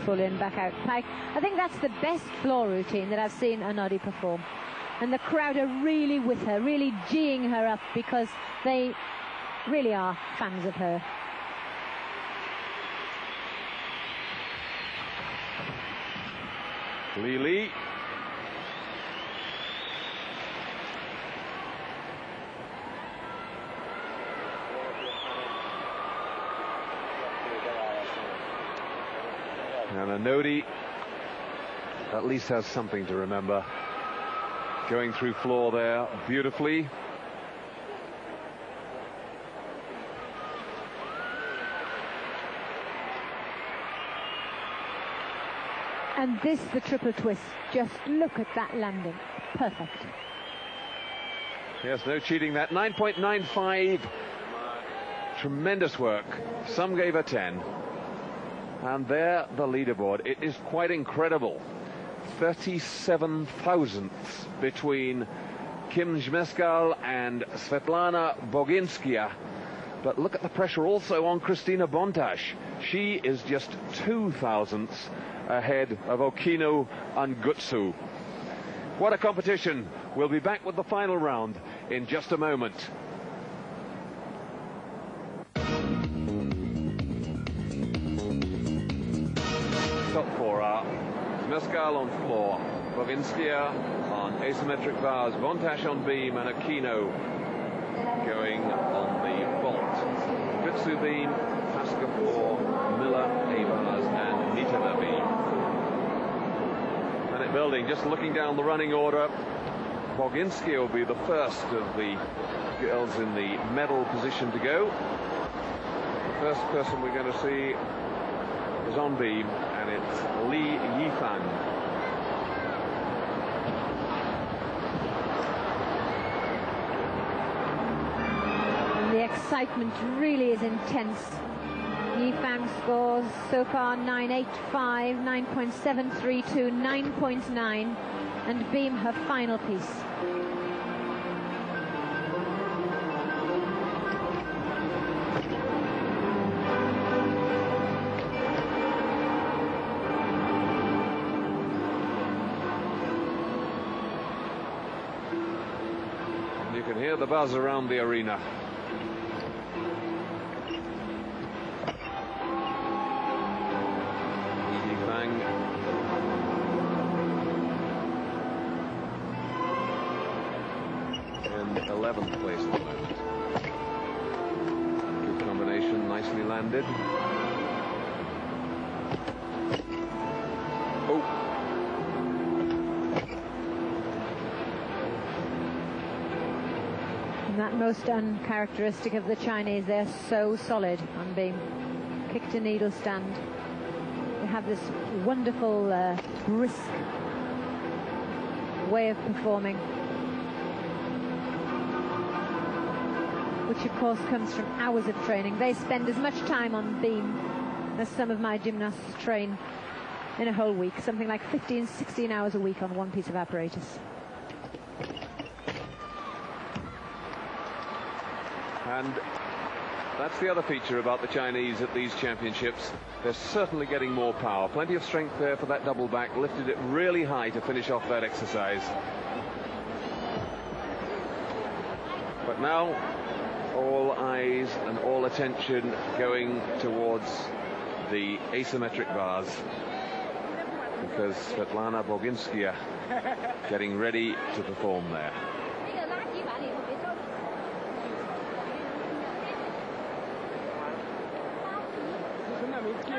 Full in, back out, pike. I think that's the best floor routine that I've seen Arnodi perform. And the crowd are really with her, really geeing her up, because they really are fans of her. Lili. And Arnodi at least has something to remember. Going through floor there beautifully. And this, the triple twist. Just look at that landing. Perfect. Yes, no cheating that. 9.95. Tremendous work. Some gave her 10. And there, the leaderboard. It is quite incredible. 37 thousandths between Kim Zmeskal and Svetlana Boginskaya. But look at the pressure also on Kristina Bontash. She is just 2 thousandths ahead of Okino and Gutsu. What a competition. We'll be back with the final round in just a moment. Top four are Zmeskal on floor, Boginskaya on asymmetric bars, Bontash on beam, and Aquino going on the vault. Gutsu beam, Pasca floor, Miller A-bars, and Nitala beam. Planet building, just looking down the running order, Boginskaya will be the first of the girls in the medal position to go. The first person we're going to see is on beam, and it's Li Yifang. And the excitement really is intense. Yifang scores so far 9.85, 9.732, 9.9, and beam her final piece. You can hear the buzz around the arena. Yifang in 11th place at the moment. Good combination, nicely landed. Oh. And that most uncharacteristic of the Chinese. They're so solid on beam. Kick to needle stand. They have this wonderful brisk way of performing, which of course comes from hours of training. They spend as much time on beam as some of my gymnasts train in a whole week, something like 15, 16 hours a week on one piece of apparatus. And that's the other feature about the Chinese at these championships. They're certainly getting more power. Plenty of strength there for that double back. Lifted it really high to finish off that exercise. But now, all eyes and all attention going towards the asymmetric bars, because Svetlana Boginskaya getting ready to perform there.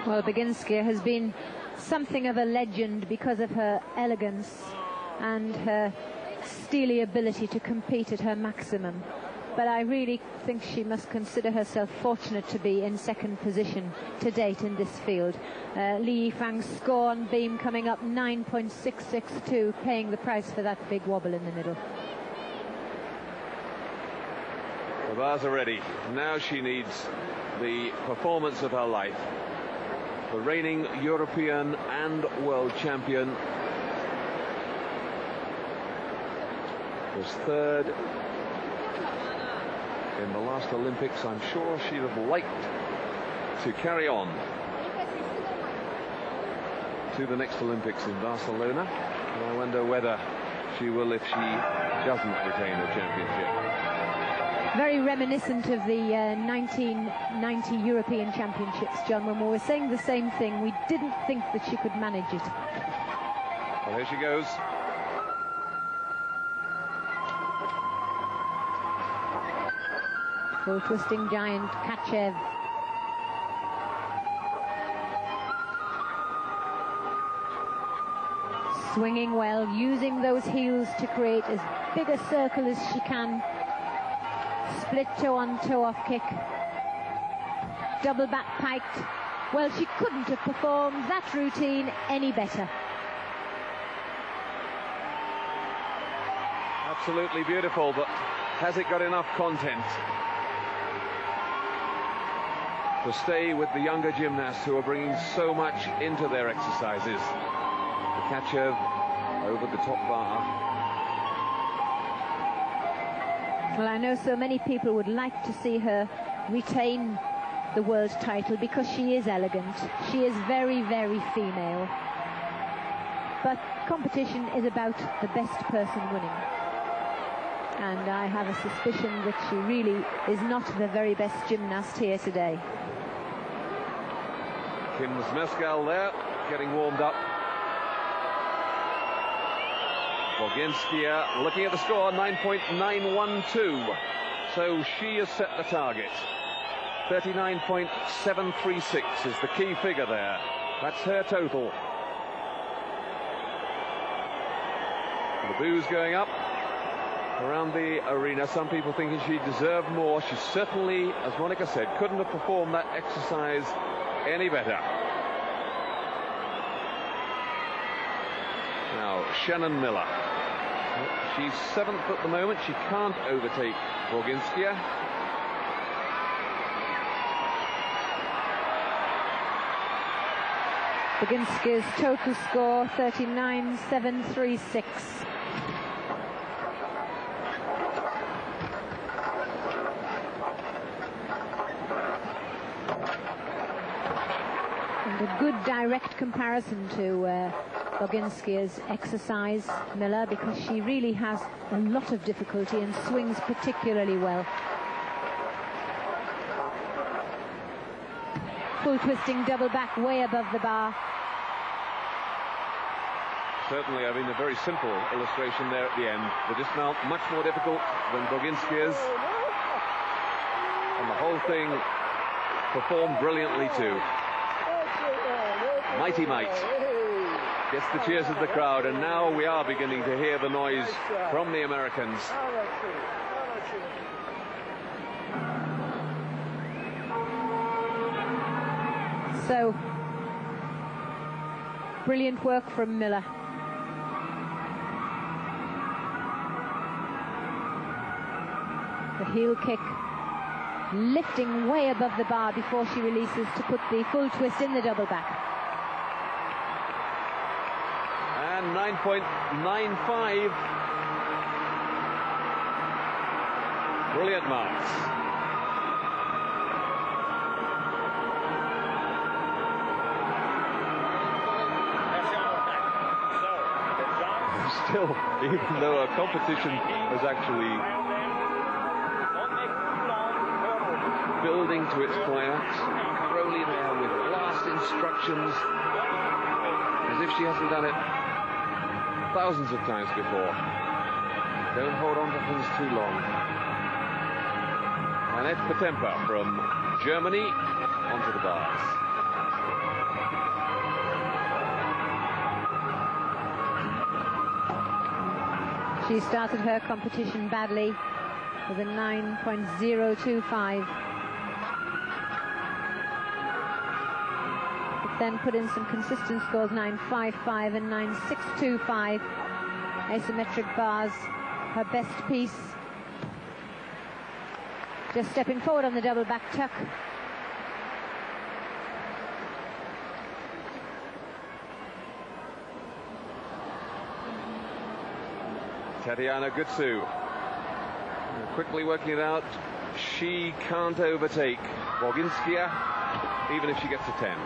Well, Boginskaya has been something of a legend because of her elegance and her steely ability to compete at her maximum. But I really think she must consider herself fortunate to be in second position to date in this field. Li Yifang's score on beam coming up 9.662, paying the price for that big wobble in the middle. The bars are ready. Now she needs the performance of her life. The reigning European and world champion was third in the last Olympics. I'm sure she'd have liked to carry on to the next Olympics in Barcelona. And I wonder whether she will if she doesn't retain the championship. Very reminiscent of the 1990 European Championships, John, when we were saying the same thing. We didn't think that she could manage it. Well, here she goes. Full twisting giant Kachev. Swinging well, using those heels to create as big a circle as she can. Split toe on toe off kick. Double back piked. Well, she couldn't have performed that routine any better. Absolutely beautiful, but has it got enough content to stay with the younger gymnasts who are bringing so much into their exercises? The catch over the top bar. Well, I know so many people would like to see her retain the world title because she is elegant. She is very, very female. But competition is about the best person winning. And I have a suspicion that she really is not the very best gymnast here today. Kim Zmeskal there, getting warmed up. Borginskaya looking at the score, 9.912. So she has set the target. 39.736 is the key figure there. That's her total. The boos going up around the arena. Some people thinking she deserved more. She certainly, as Monica said, couldn't have performed that exercise any better. Now, Shannon Miller. She's 7th at the moment. She can't overtake Borginskaya. Borginskaya's total score, 39.736. And a good direct comparison to Borginskaya's exercise, Miller, because she really has a lot of difficulty and swings particularly well. Full twisting double back way above the bar. Certainly, I mean, a very simple illustration there at the end. The dismount much more difficult than Borginskaya's. And the whole thing performed brilliantly too. Mighty might. Gets the cheers of the crowd, and now we are beginning to hear the noise from the Americans. So, brilliant work from Miller. The heel kick, lifting way above the bar before she releases to put the full twist in the double back. And 9.95. Brilliant marks. Still, even though our competition is actually building to its climax, Crowley there with last instructions, as if she hasn't done it thousands of times before. Don't hold on to things too long. Annette Potempa from Germany onto the bars. She started her competition badly with a 9.025. But then put in some consistent scores, 9.55 and 9.625. Asymmetric bars, her best piece. Just stepping forward on the double back tuck. Tatiana Gutsu quickly working it out. She can't overtake Borginskaya even if she gets to 10.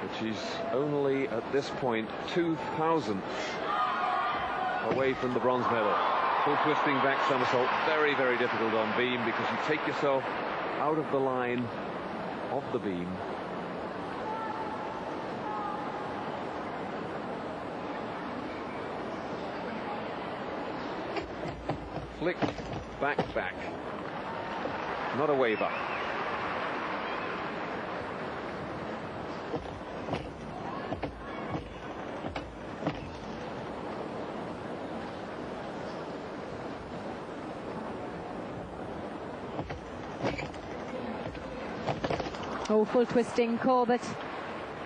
But she's only at this point 2,000th away from the bronze medal. Full twisting back somersault, very, very difficult on beam because you take yourself out of the line of the beam. Flick, back, back. Not a waiver. Oh, full twisting Corbett.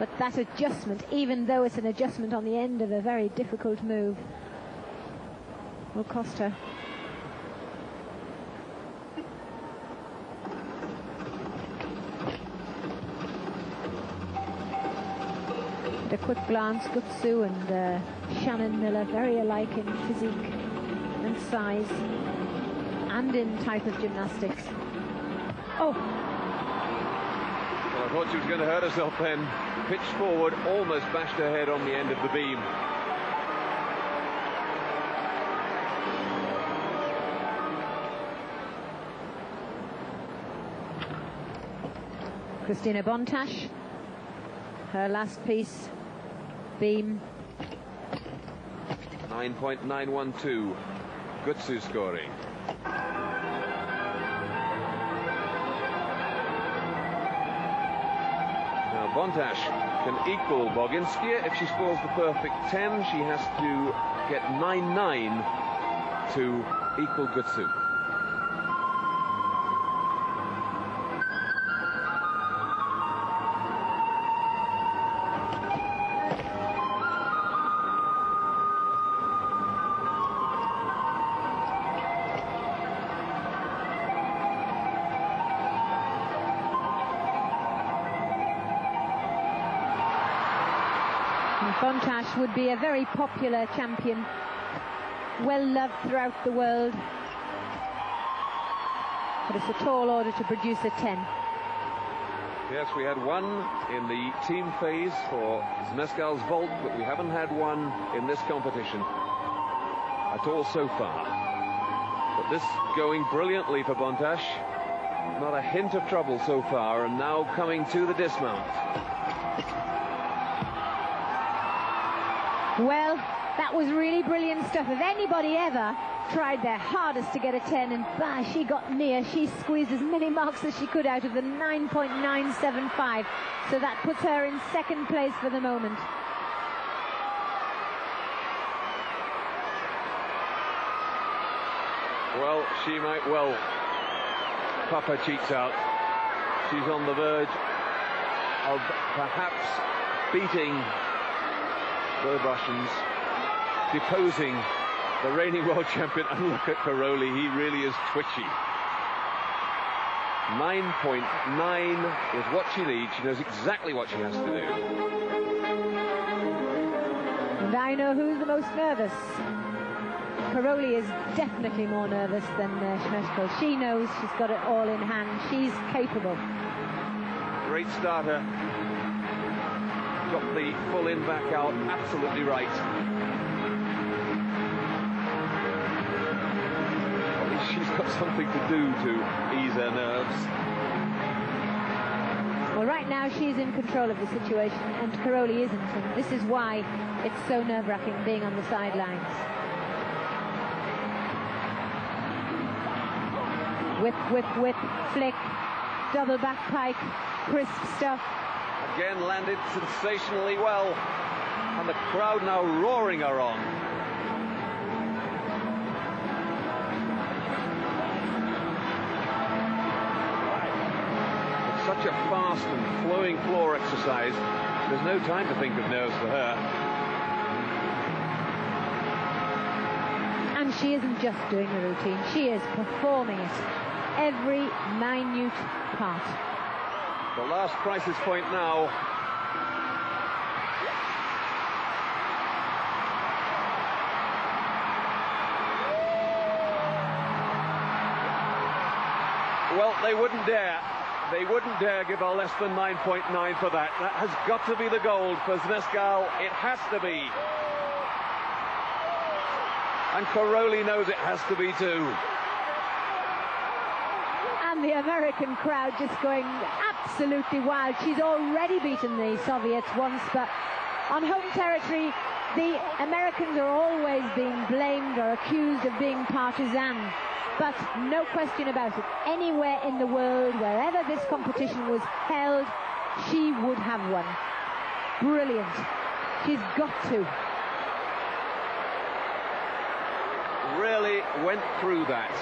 But that adjustment, even though it's an adjustment on the end of a very difficult move, will cost her. At a quick glance, Gutsu and Shannon Miller very alike in physique and size and in type of gymnastics. Oh! Well, I thought she was going to hurt herself then. Pitched forward, almost bashed her head on the end of the beam. Christina Bontash, her last piece, beam. 9.912, Gutsu scoring. Now Bontash can equal Boginskaya. If she scores the perfect 10, she has to get 9.9 to equal Gutsu. Bontash would be a very popular champion, well loved throughout the world, but it's a tall order to produce a 10. Yes, we had one in the team phase for Zmeskal's vault, but we haven't had one in this competition at all so far. But this going brilliantly for Bontash. Not a hint of trouble so far, and now coming to the dismount. Well, that was really brilliant stuff. If anybody ever tried their hardest to get a 10, and bah, she got near, she squeezed as many marks as she could out of the 9.975. So that puts her in second place for the moment. Well, she might well puff her cheeks out. She's on the verge of perhaps beating the Russians, deposing the reigning world champion. And look at Karolyi, he really is twitchy. 9.9 is what she needs. She knows exactly what she has to do. And I know who's the most nervous. Karolyi is definitely more nervous than Shmeshko. She knows she's got it all in hand. She's capable. Great starter. Got the full in back out absolutely right. At least she's got something to do to ease her nerves. Well, right now she's in control of the situation and Karolyi isn't, and this is why it's so nerve-wracking being on the sidelines. Whip, whip, whip, flick, double back pike, crisp stuff. Again landed sensationally well, and the crowd now roaring her on. It's such a fast and flowing floor exercise, there's no time to think of nerves for her. And she isn't just doing the routine, she is performing it, every minute part. The last crisis point now. Well, they wouldn't dare. They wouldn't dare give her less than 9.9 for that. That has got to be the gold for Zmeskal. It has to be. And Karolyi knows it has to be too. And the American crowd just going absolutely wild. She's already beaten the Soviets once, but on home territory, the Americans are always being blamed or accused of being partisan. But no question about it, anywhere in the world, wherever this competition was held, she would have won. Brilliant. She's got to. Really went through that.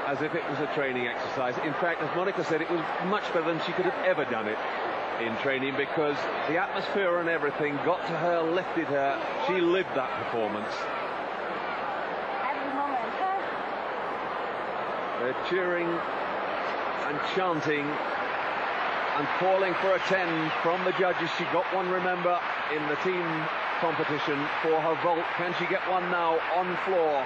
as if it was a training exercise. In fact, as Monica said, it was much better than she could have ever done it in training, because the atmosphere and everything got to her, lifted her. She lived that performance. They're cheering and chanting and calling for a 10 from the judges. She got one, remember, in the team competition for her vault. Can she get one now on floor?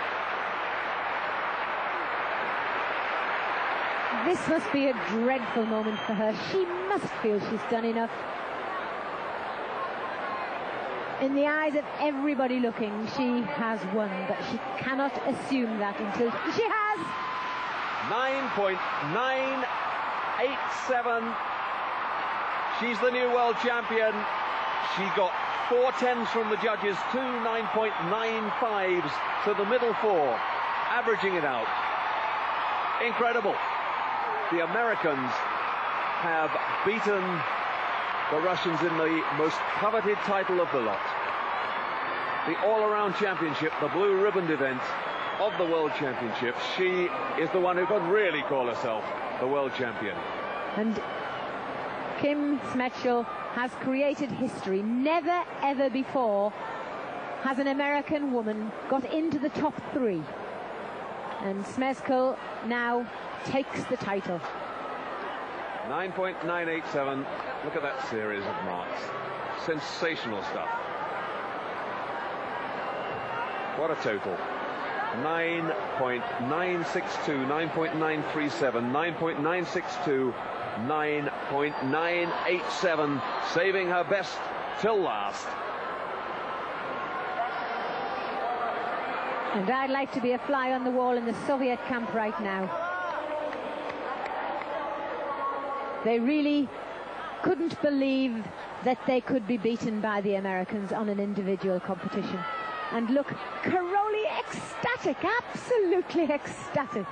This must be a dreadful moment for her. She must feel she's done enough. In the eyes of everybody looking, she has won, but she cannot assume that until she has. 9.987. She's the new world champion. She got 4 10s from the judges, 2 9.95s to the middle 4, averaging it out. Incredible. The Americans have beaten the Russians in the most coveted title of the lot. The all-around championship, the blue ribboned event of the World Championship. She is the one who can really call herself the world champion. And Kim Smetschull has created history. Never, ever before has an American woman got into the top 3. And Smetschull now takes the title. 9.987. Look at that series of marks. Sensational stuff. What a total. 9.962, 9.937, 9.962, 9.987, saving her best till last. And I'd like to be a fly on the wall in the Soviet camp right now. They really couldn't believe that they could be beaten by the Americans on an individual competition. And look, Karolyi ecstatic, absolutely ecstatic.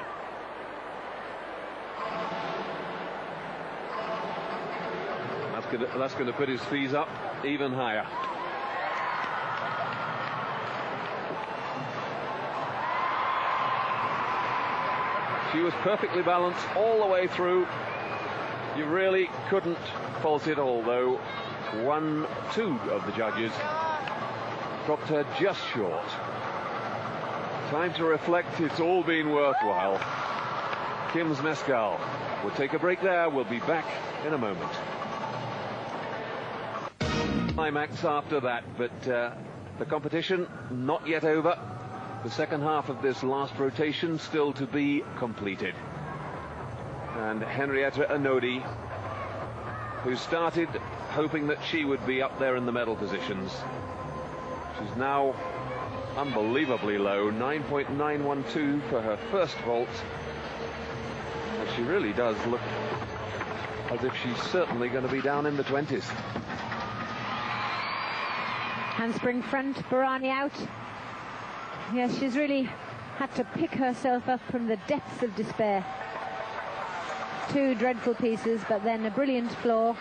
That's going to put his fees up even higher. She was perfectly balanced all the way through. You really couldn't fault it, although 2 of the judges dropped her just short. Time to reflect. It's all been worthwhile. Kim Smetschull. We'll take a break there. We'll be back in a moment. Climax after that, but the competition not yet over. The second half of this last rotation still to be completed. And Henrietta Anodi, who started hoping that she would be up there in the medal positions, she's now unbelievably low, 9.912 for her first vault. And she really does look as if she's certainly going to be down in the 20s. Handspring front, Barani out. Yes, she's really had to pick herself up from the depths of despair. 2 dreadful pieces, but then a brilliant floor.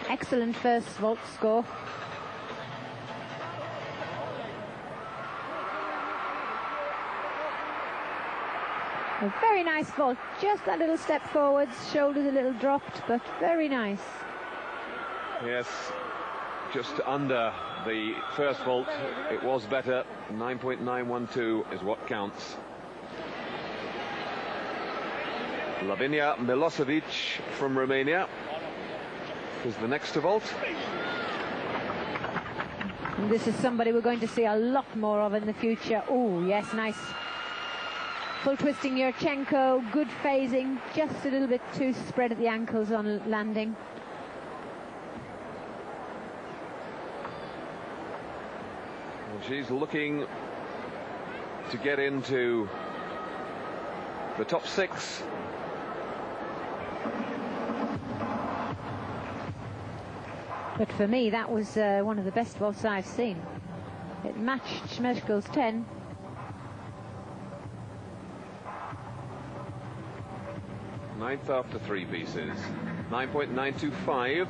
Excellent first vault score. A very nice vault, just that little step forwards, shoulders a little dropped, but very nice. Yes, just under the first vault. It was better. 9.912 is what counts. Lavinia Milosevic from Romania is the next to vault. And this is somebody we're going to see a lot more of in the future. Oh, yes, nice. Full twisting Yurchenko, good phasing, just a little bit too spread at the ankles on landing. Well, she's looking to get into the top 6. But for me, that was one of the best vaults I've seen. It matched Smetschull's 10. Ninth after 3 pieces. 9.925.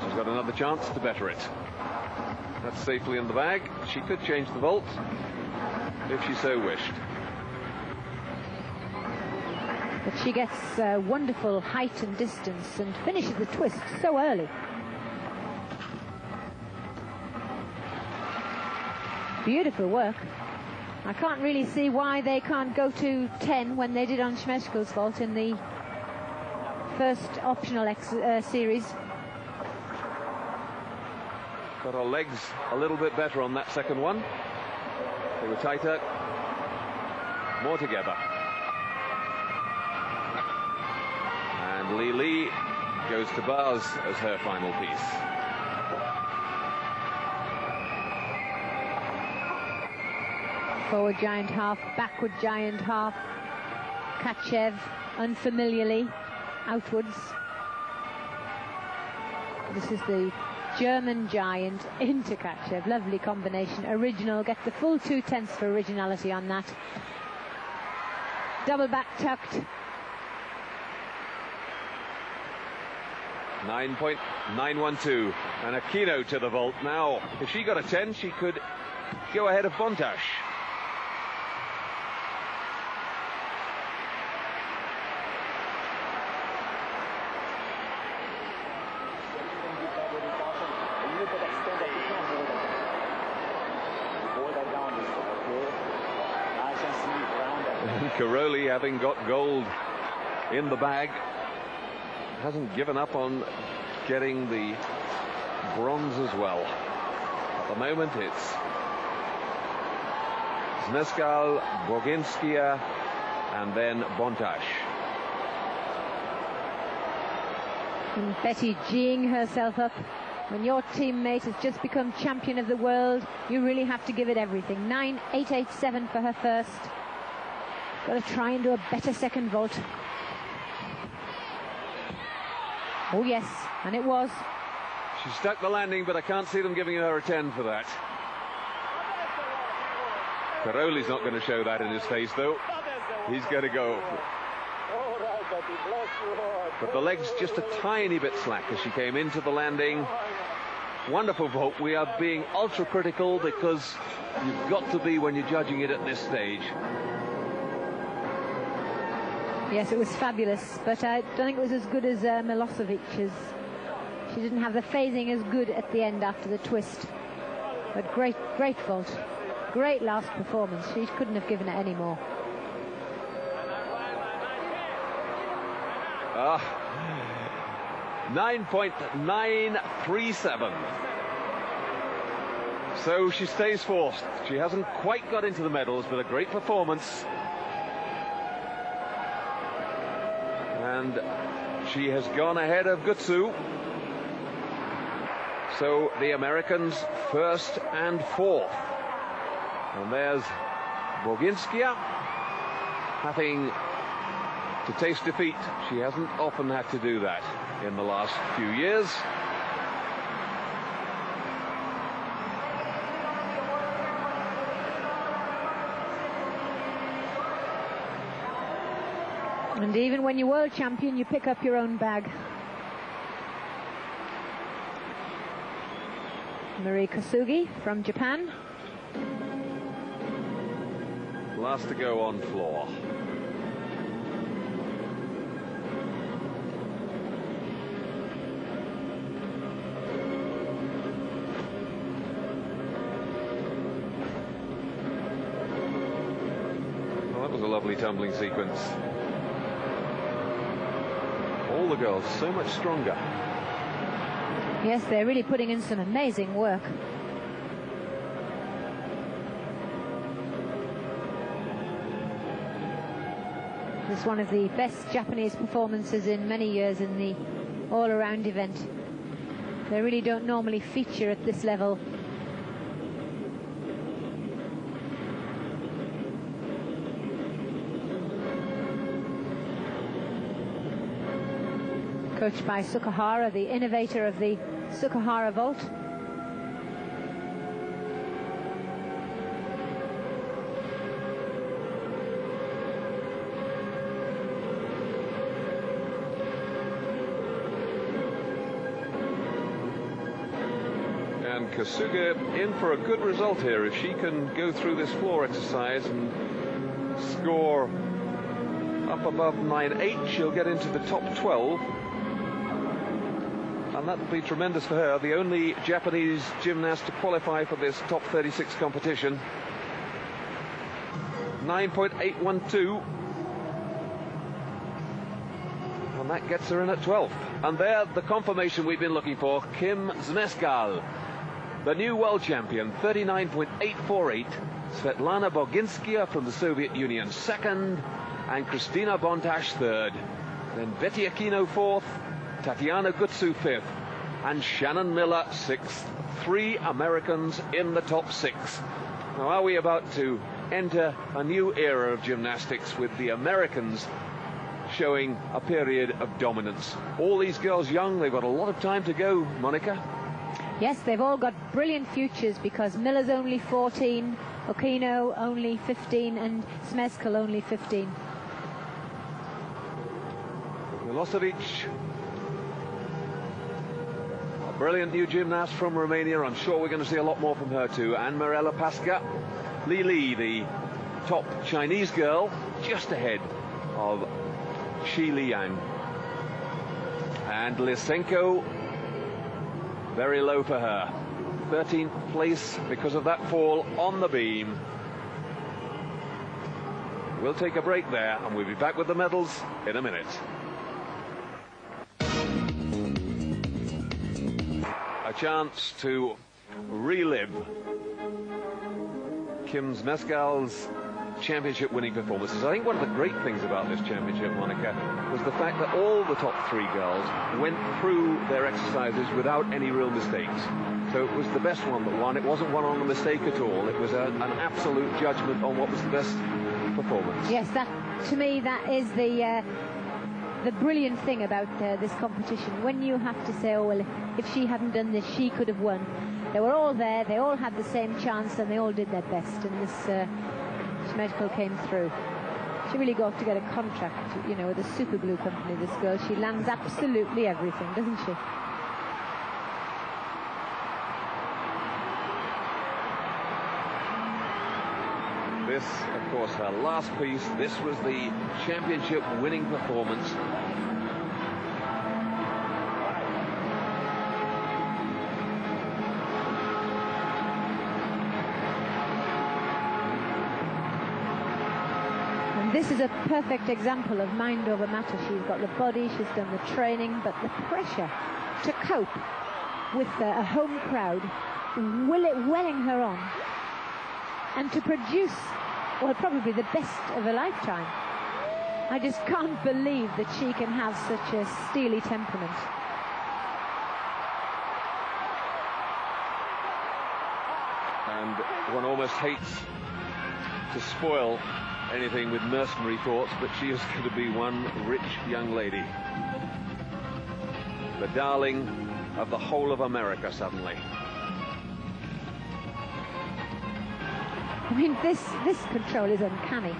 She's got another chance to better it. That's safely in the bag. She could change the vault. if she so wished. But she gets wonderful height and distance and finishes the twist so early. Beautiful work. I can't really see why they can't go to 10 when they did on Schmechkel's vault in the first optional series. Got her legs a little bit better on that second one. They were tighter, more together. And Li goes to bars as her final piece. Forward giant half, backward giant half. Kachev unfamiliarly outwards. This is the German giant into Kachev. Lovely combination. Original. Get the full 2/10 for originality on that. Double back tucked. 9.912 and a keynote to the vault. Now, if she got a 10, she could go ahead of Bontash. Caroli, having got gold in the bag, hasn't given up on getting the bronze as well. At the moment it's Zmeskal, Boginskaya and then Bontash. And Betty geeing herself up. When your teammate has just become champion of the world, you really have to give it everything. 9.887 for her first. Got to try and do a better second vault. Oh yes, and it was. She stuck the landing, but I can't see them giving her a 10 for that. Caroli's not going to show that in his face, though. He's going to go. But the leg's just a tiny bit slack as she came into the landing. Wonderful vault. We are being ultra critical because you've got to be when you're judging it at this stage. Yes, it was fabulous, but I don't think it was as good as Milosevic's. She didn't have the phasing as good at the end after the twist. But great vault. Great last performance. She couldn't have given it any more. 9.937. So she stays fourth. She hasn't quite got into the medals, but a great performance. And she has gone ahead of Gutsu. So the Americans first and fourth. And there's Boginskaya having to taste defeat. She hasn't often had to do that in the last few years. And even when you're world champion, you pick up your own bag. Marie Kosugi from Japan. Last to go on floor. Well, that was a lovely tumbling sequence. All the girls so much stronger. Yes, they're really putting in some amazing work. This is one of the best Japanese performances in many years in the all-around event. They really don't normally feature at this level. Coached by Sukahara, the innovator of the Sukahara vault. And Monica Suga in for a good result here. If she can go through this floor exercise and score up above 9.8, she'll get into the top 12. And that would be tremendous for her. The only Japanese gymnast to qualify for this top 36 competition. 9.812. And that gets her in at 12th. And there, the confirmation we've been looking for, Kim Zmeskal, the new world champion, 39.848. Svetlana Boginskaya from the Soviet Union, second, and Kristina Bontash, third. Then Betty Aquino, fourth, Tatiana Gutsu, fifth, and Shannon Miller, sixth. 3 Americans in the top 6. Now, are we about to enter a new era of gymnastics with the Americans showing a period of dominance? All these girls young, they've got a lot of time to go, Monica. Yes, they've all got brilliant futures, because Miller's only 14, Aquino only 15, and Zmeskal only 15. Milosevic, a brilliant new gymnast from Romania. I'm sure we're going to see a lot more from her too. And Mirella Pasca. Li Li, the top Chinese girl, just ahead of Shi Liang. And Lysenko, very low for her. 13th place because of that fall on the beam. We'll take a break there, and we'll be back with the medals in a minute. A chance to relive Kim Zmeskal's championship winning performances. I think one of the great things about this championship, Monica, was the fact that all the top 3 girls went through their exercises without any real mistakes. So it was the best one that won. It wasn't one on a mistake at all. It was an absolute judgment on what was the best performance. Yes, that, to me, that is the brilliant thing about this competition. When you have to say, oh, well, if she hadn't done this, she could have won. They were all there, they all had the same chance, and they all did their best, and this Zmeskal came through. She really got to get a contract, you know, with a super glue company, this girl. She lands absolutely everything, doesn't she? This, of course, her last piece. This was the championship winning performance. This is a perfect example of mind over matter. She's got the body, she's done the training, but the pressure to cope with a home crowd, welling her on, and to produce, well, probably the best of a lifetime. I just can't believe that she can have such a steely temperament. And one almost hates to spoil anything with mercenary thoughts, but she is going to be one rich young lady. The darling of the whole of America suddenly. I mean, this control is uncanny.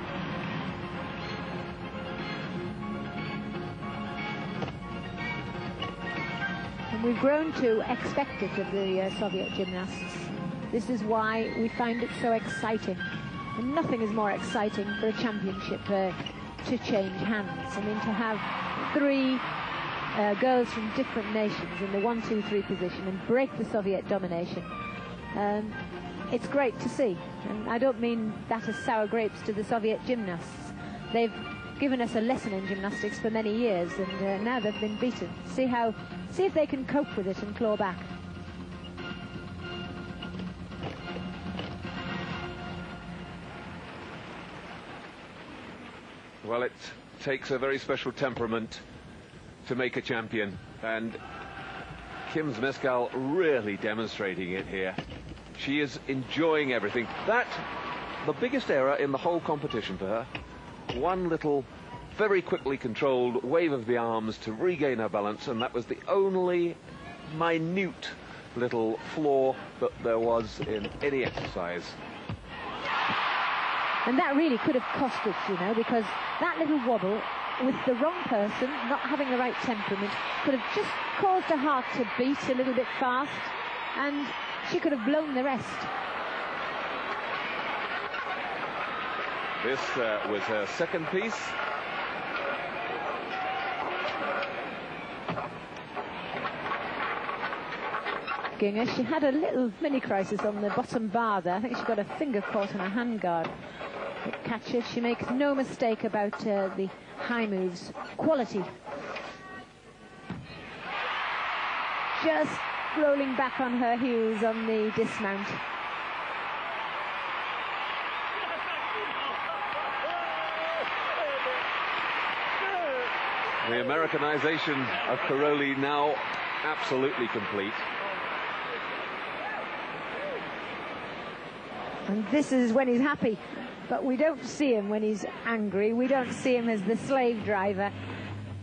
And we've grown to expect it of the Soviet gymnasts. This is why we find it so exciting. And nothing is more exciting for a championship to change hands. I mean, to have 3 girls from different nations in the 1, 2, 3 position and break the Soviet domination. It's great to see. And I don't mean that as sour grapes to the Soviet gymnasts. They've given us a lesson in gymnastics for many years, and now they've been beaten. See if they can cope with it and claw back. Well, it takes a very special temperament to make a champion, and Kim Zmeskal really demonstrating it here. She is enjoying everything. The biggest error in the whole competition for her. One little, very quickly controlled wave of the arms to regain her balance, and that was the only minute little flaw that there was in any exercise. And that really could have cost it, you know, because that little wobble with the wrong person, not having the right temperament, could have just caused her heart to beat a little bit fast. And she could have blown the rest. This was her second piece. Ginga, she had a little mini crisis on the bottom bar there. I think she got her finger caught in a handguard. But catch it, she makes no mistake about the high moves. Quality. Just rolling back on her heels on the dismount. The Americanization of Karolyi now absolutely complete. And this is when he's happy, but we don't see him when he's angry. We don't see him as the slave driver.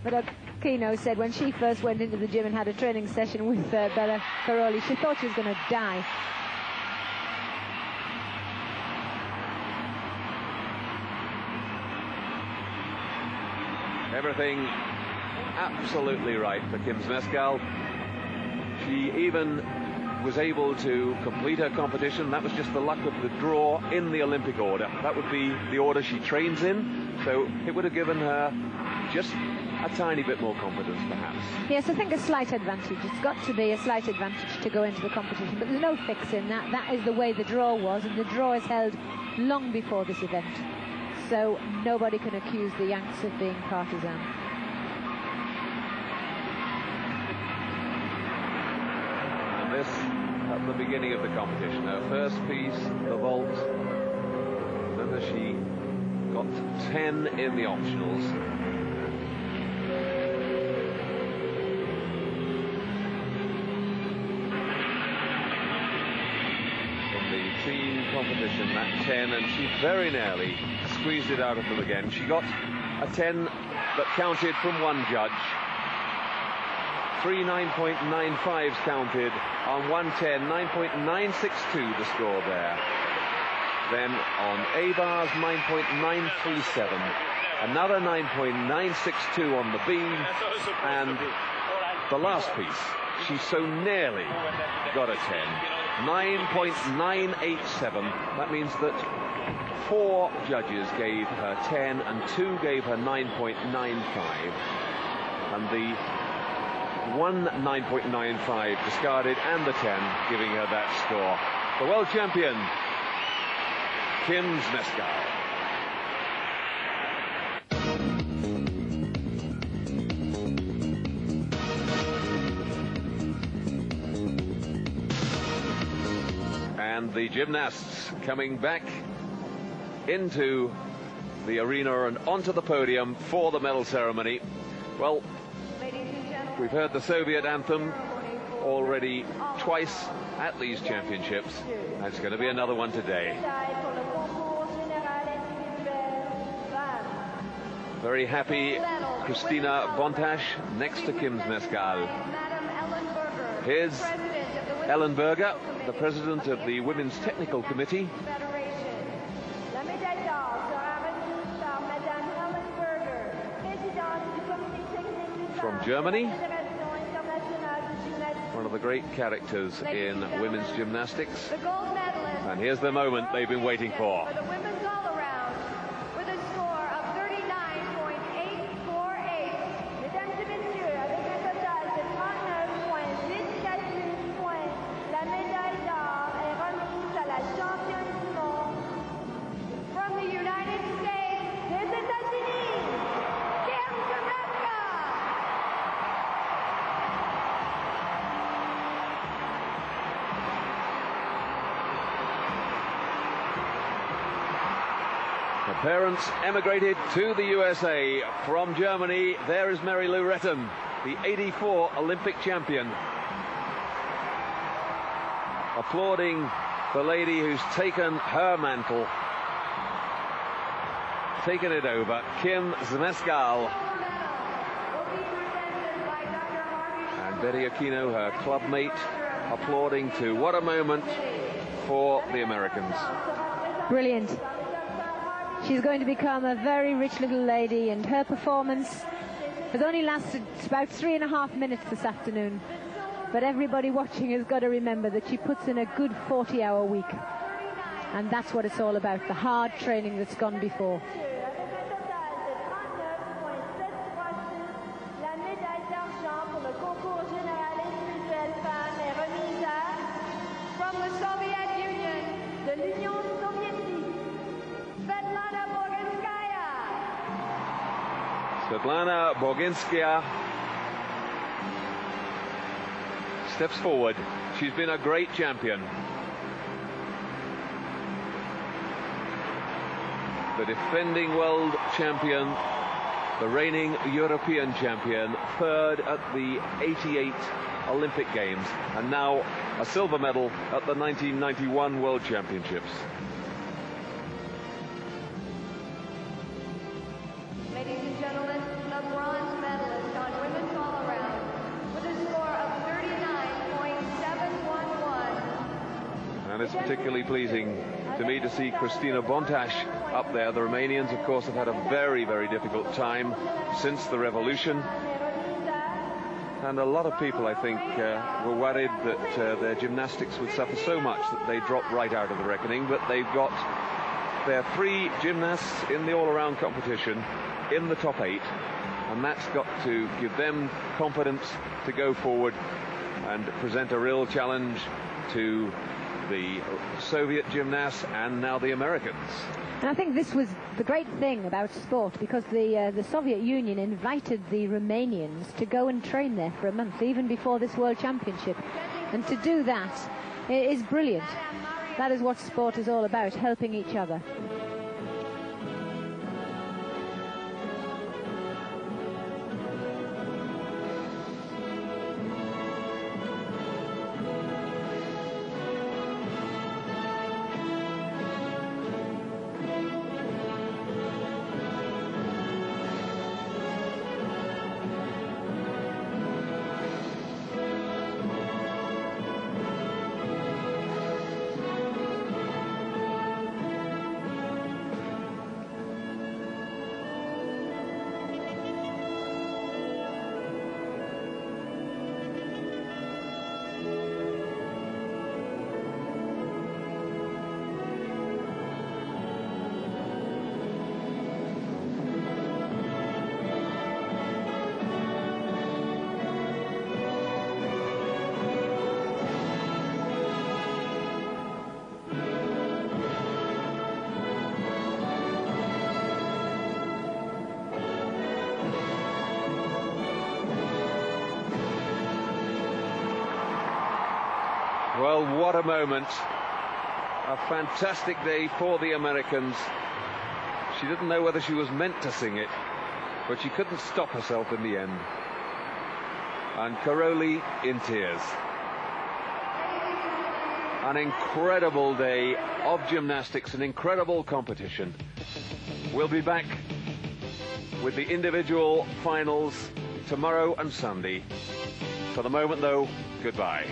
But Kino said when she first went into the gym and had a training session with Bella Karolyi, she thought she was going to die. Everything absolutely right for Kim Zmeskal. She even was able to complete her competition. That was just the luck of the draw in the Olympic order. That would be the order she trains in, so it would have given her just a tiny bit more confidence, perhaps. Yes, I think a slight advantage. It's got to be a slight advantage to go into the competition, but there's no fixing that. That is the way the draw was, and the draw is held long before this event. So nobody can accuse the Yanks of being partisan. And this at the beginning of the competition. Her first piece, the vault. Remember, she got 10 in the optionals. In the team competition, that 10, and she very nearly squeezed it out of them again. She got a 10 that counted from one judge. 3 9.95s counted on 110, 9.962 the score there. Then on A bars, 9.937, another 9.962 on the B, and the last piece, she so nearly got a 10. 9.987. That means that 4 judges gave her 10 and 2 gave her 9.95, and the 9.95 discarded, and the 10 giving her that score. The world champion, Kim Zmeskal. And the gymnasts coming back into the arena and onto the podium for the medal ceremony. Well, we've heard the Soviet anthem already twice at these championships. It's going to be another one today. Very happy Christina Bontash next to Kim Zmeskal. Here's Ellen Berger, the president of the Women's Technical Committee. From Germany, one of the great characters in women's gymnastics. And here's the moment they've been waiting for. The women's all-around with a score of 39.848. Mesdames et messieurs, avec un total de 39,842 points, la médaille d'or est remise à la championne du monde. From the United States, des États-Unis, Kim Zmeskal. Her parents emigrated to the USA from Germany. There is Mary Lou Retton, the '84 Olympic champion, applauding the lady who's taken her mantle, taken it over, Kim Zmeskal. And Betty Aquino, her clubmate, applauding too. What a moment for the Americans. Brilliant. She's going to become a very rich little lady, and her performance has only lasted about 3.5 minutes this afternoon. But everybody watching has got to remember that she puts in a good 40-hour week. And that's what it's all about, the hard training that's gone before. From the Soviet Union, de l'Union soviétique, Svetlana Borginskaya steps forward. She's been a great champion. The defending world champion, the reigning European champion, third at the 88 Olympic Games, and now a silver medal at the 1991 World Championships. Ladies and gentlemen, the bronze medalist on women's all-around with a score of 39.711. And it's particularly pleasing to me to see Kristina Bontash up there. The Romanians, of course, have had a very, very difficult time since the revolution. And a lot of people, I think, were worried that their gymnastics would suffer so much that they drop right out of the reckoning. But they've got their 3 gymnasts in the all-around competition in the top 8. And that's got to give them confidence to go forward and present a real challenge to the Soviet gymnasts and now the Americans. And I think this was the great thing about sport, because the Soviet Union invited the Romanians to go and train there for a month, even before this World Championship. And to do that is brilliant. That is what sport is all about, helping each other. Well, what a moment. A fantastic day for the Americans. She didn't know whether she was meant to sing it, but she couldn't stop herself in the end. And Karoli in tears. An incredible day of gymnastics, an incredible competition. We'll be back with the individual finals tomorrow and Sunday. For the moment, though, goodbye.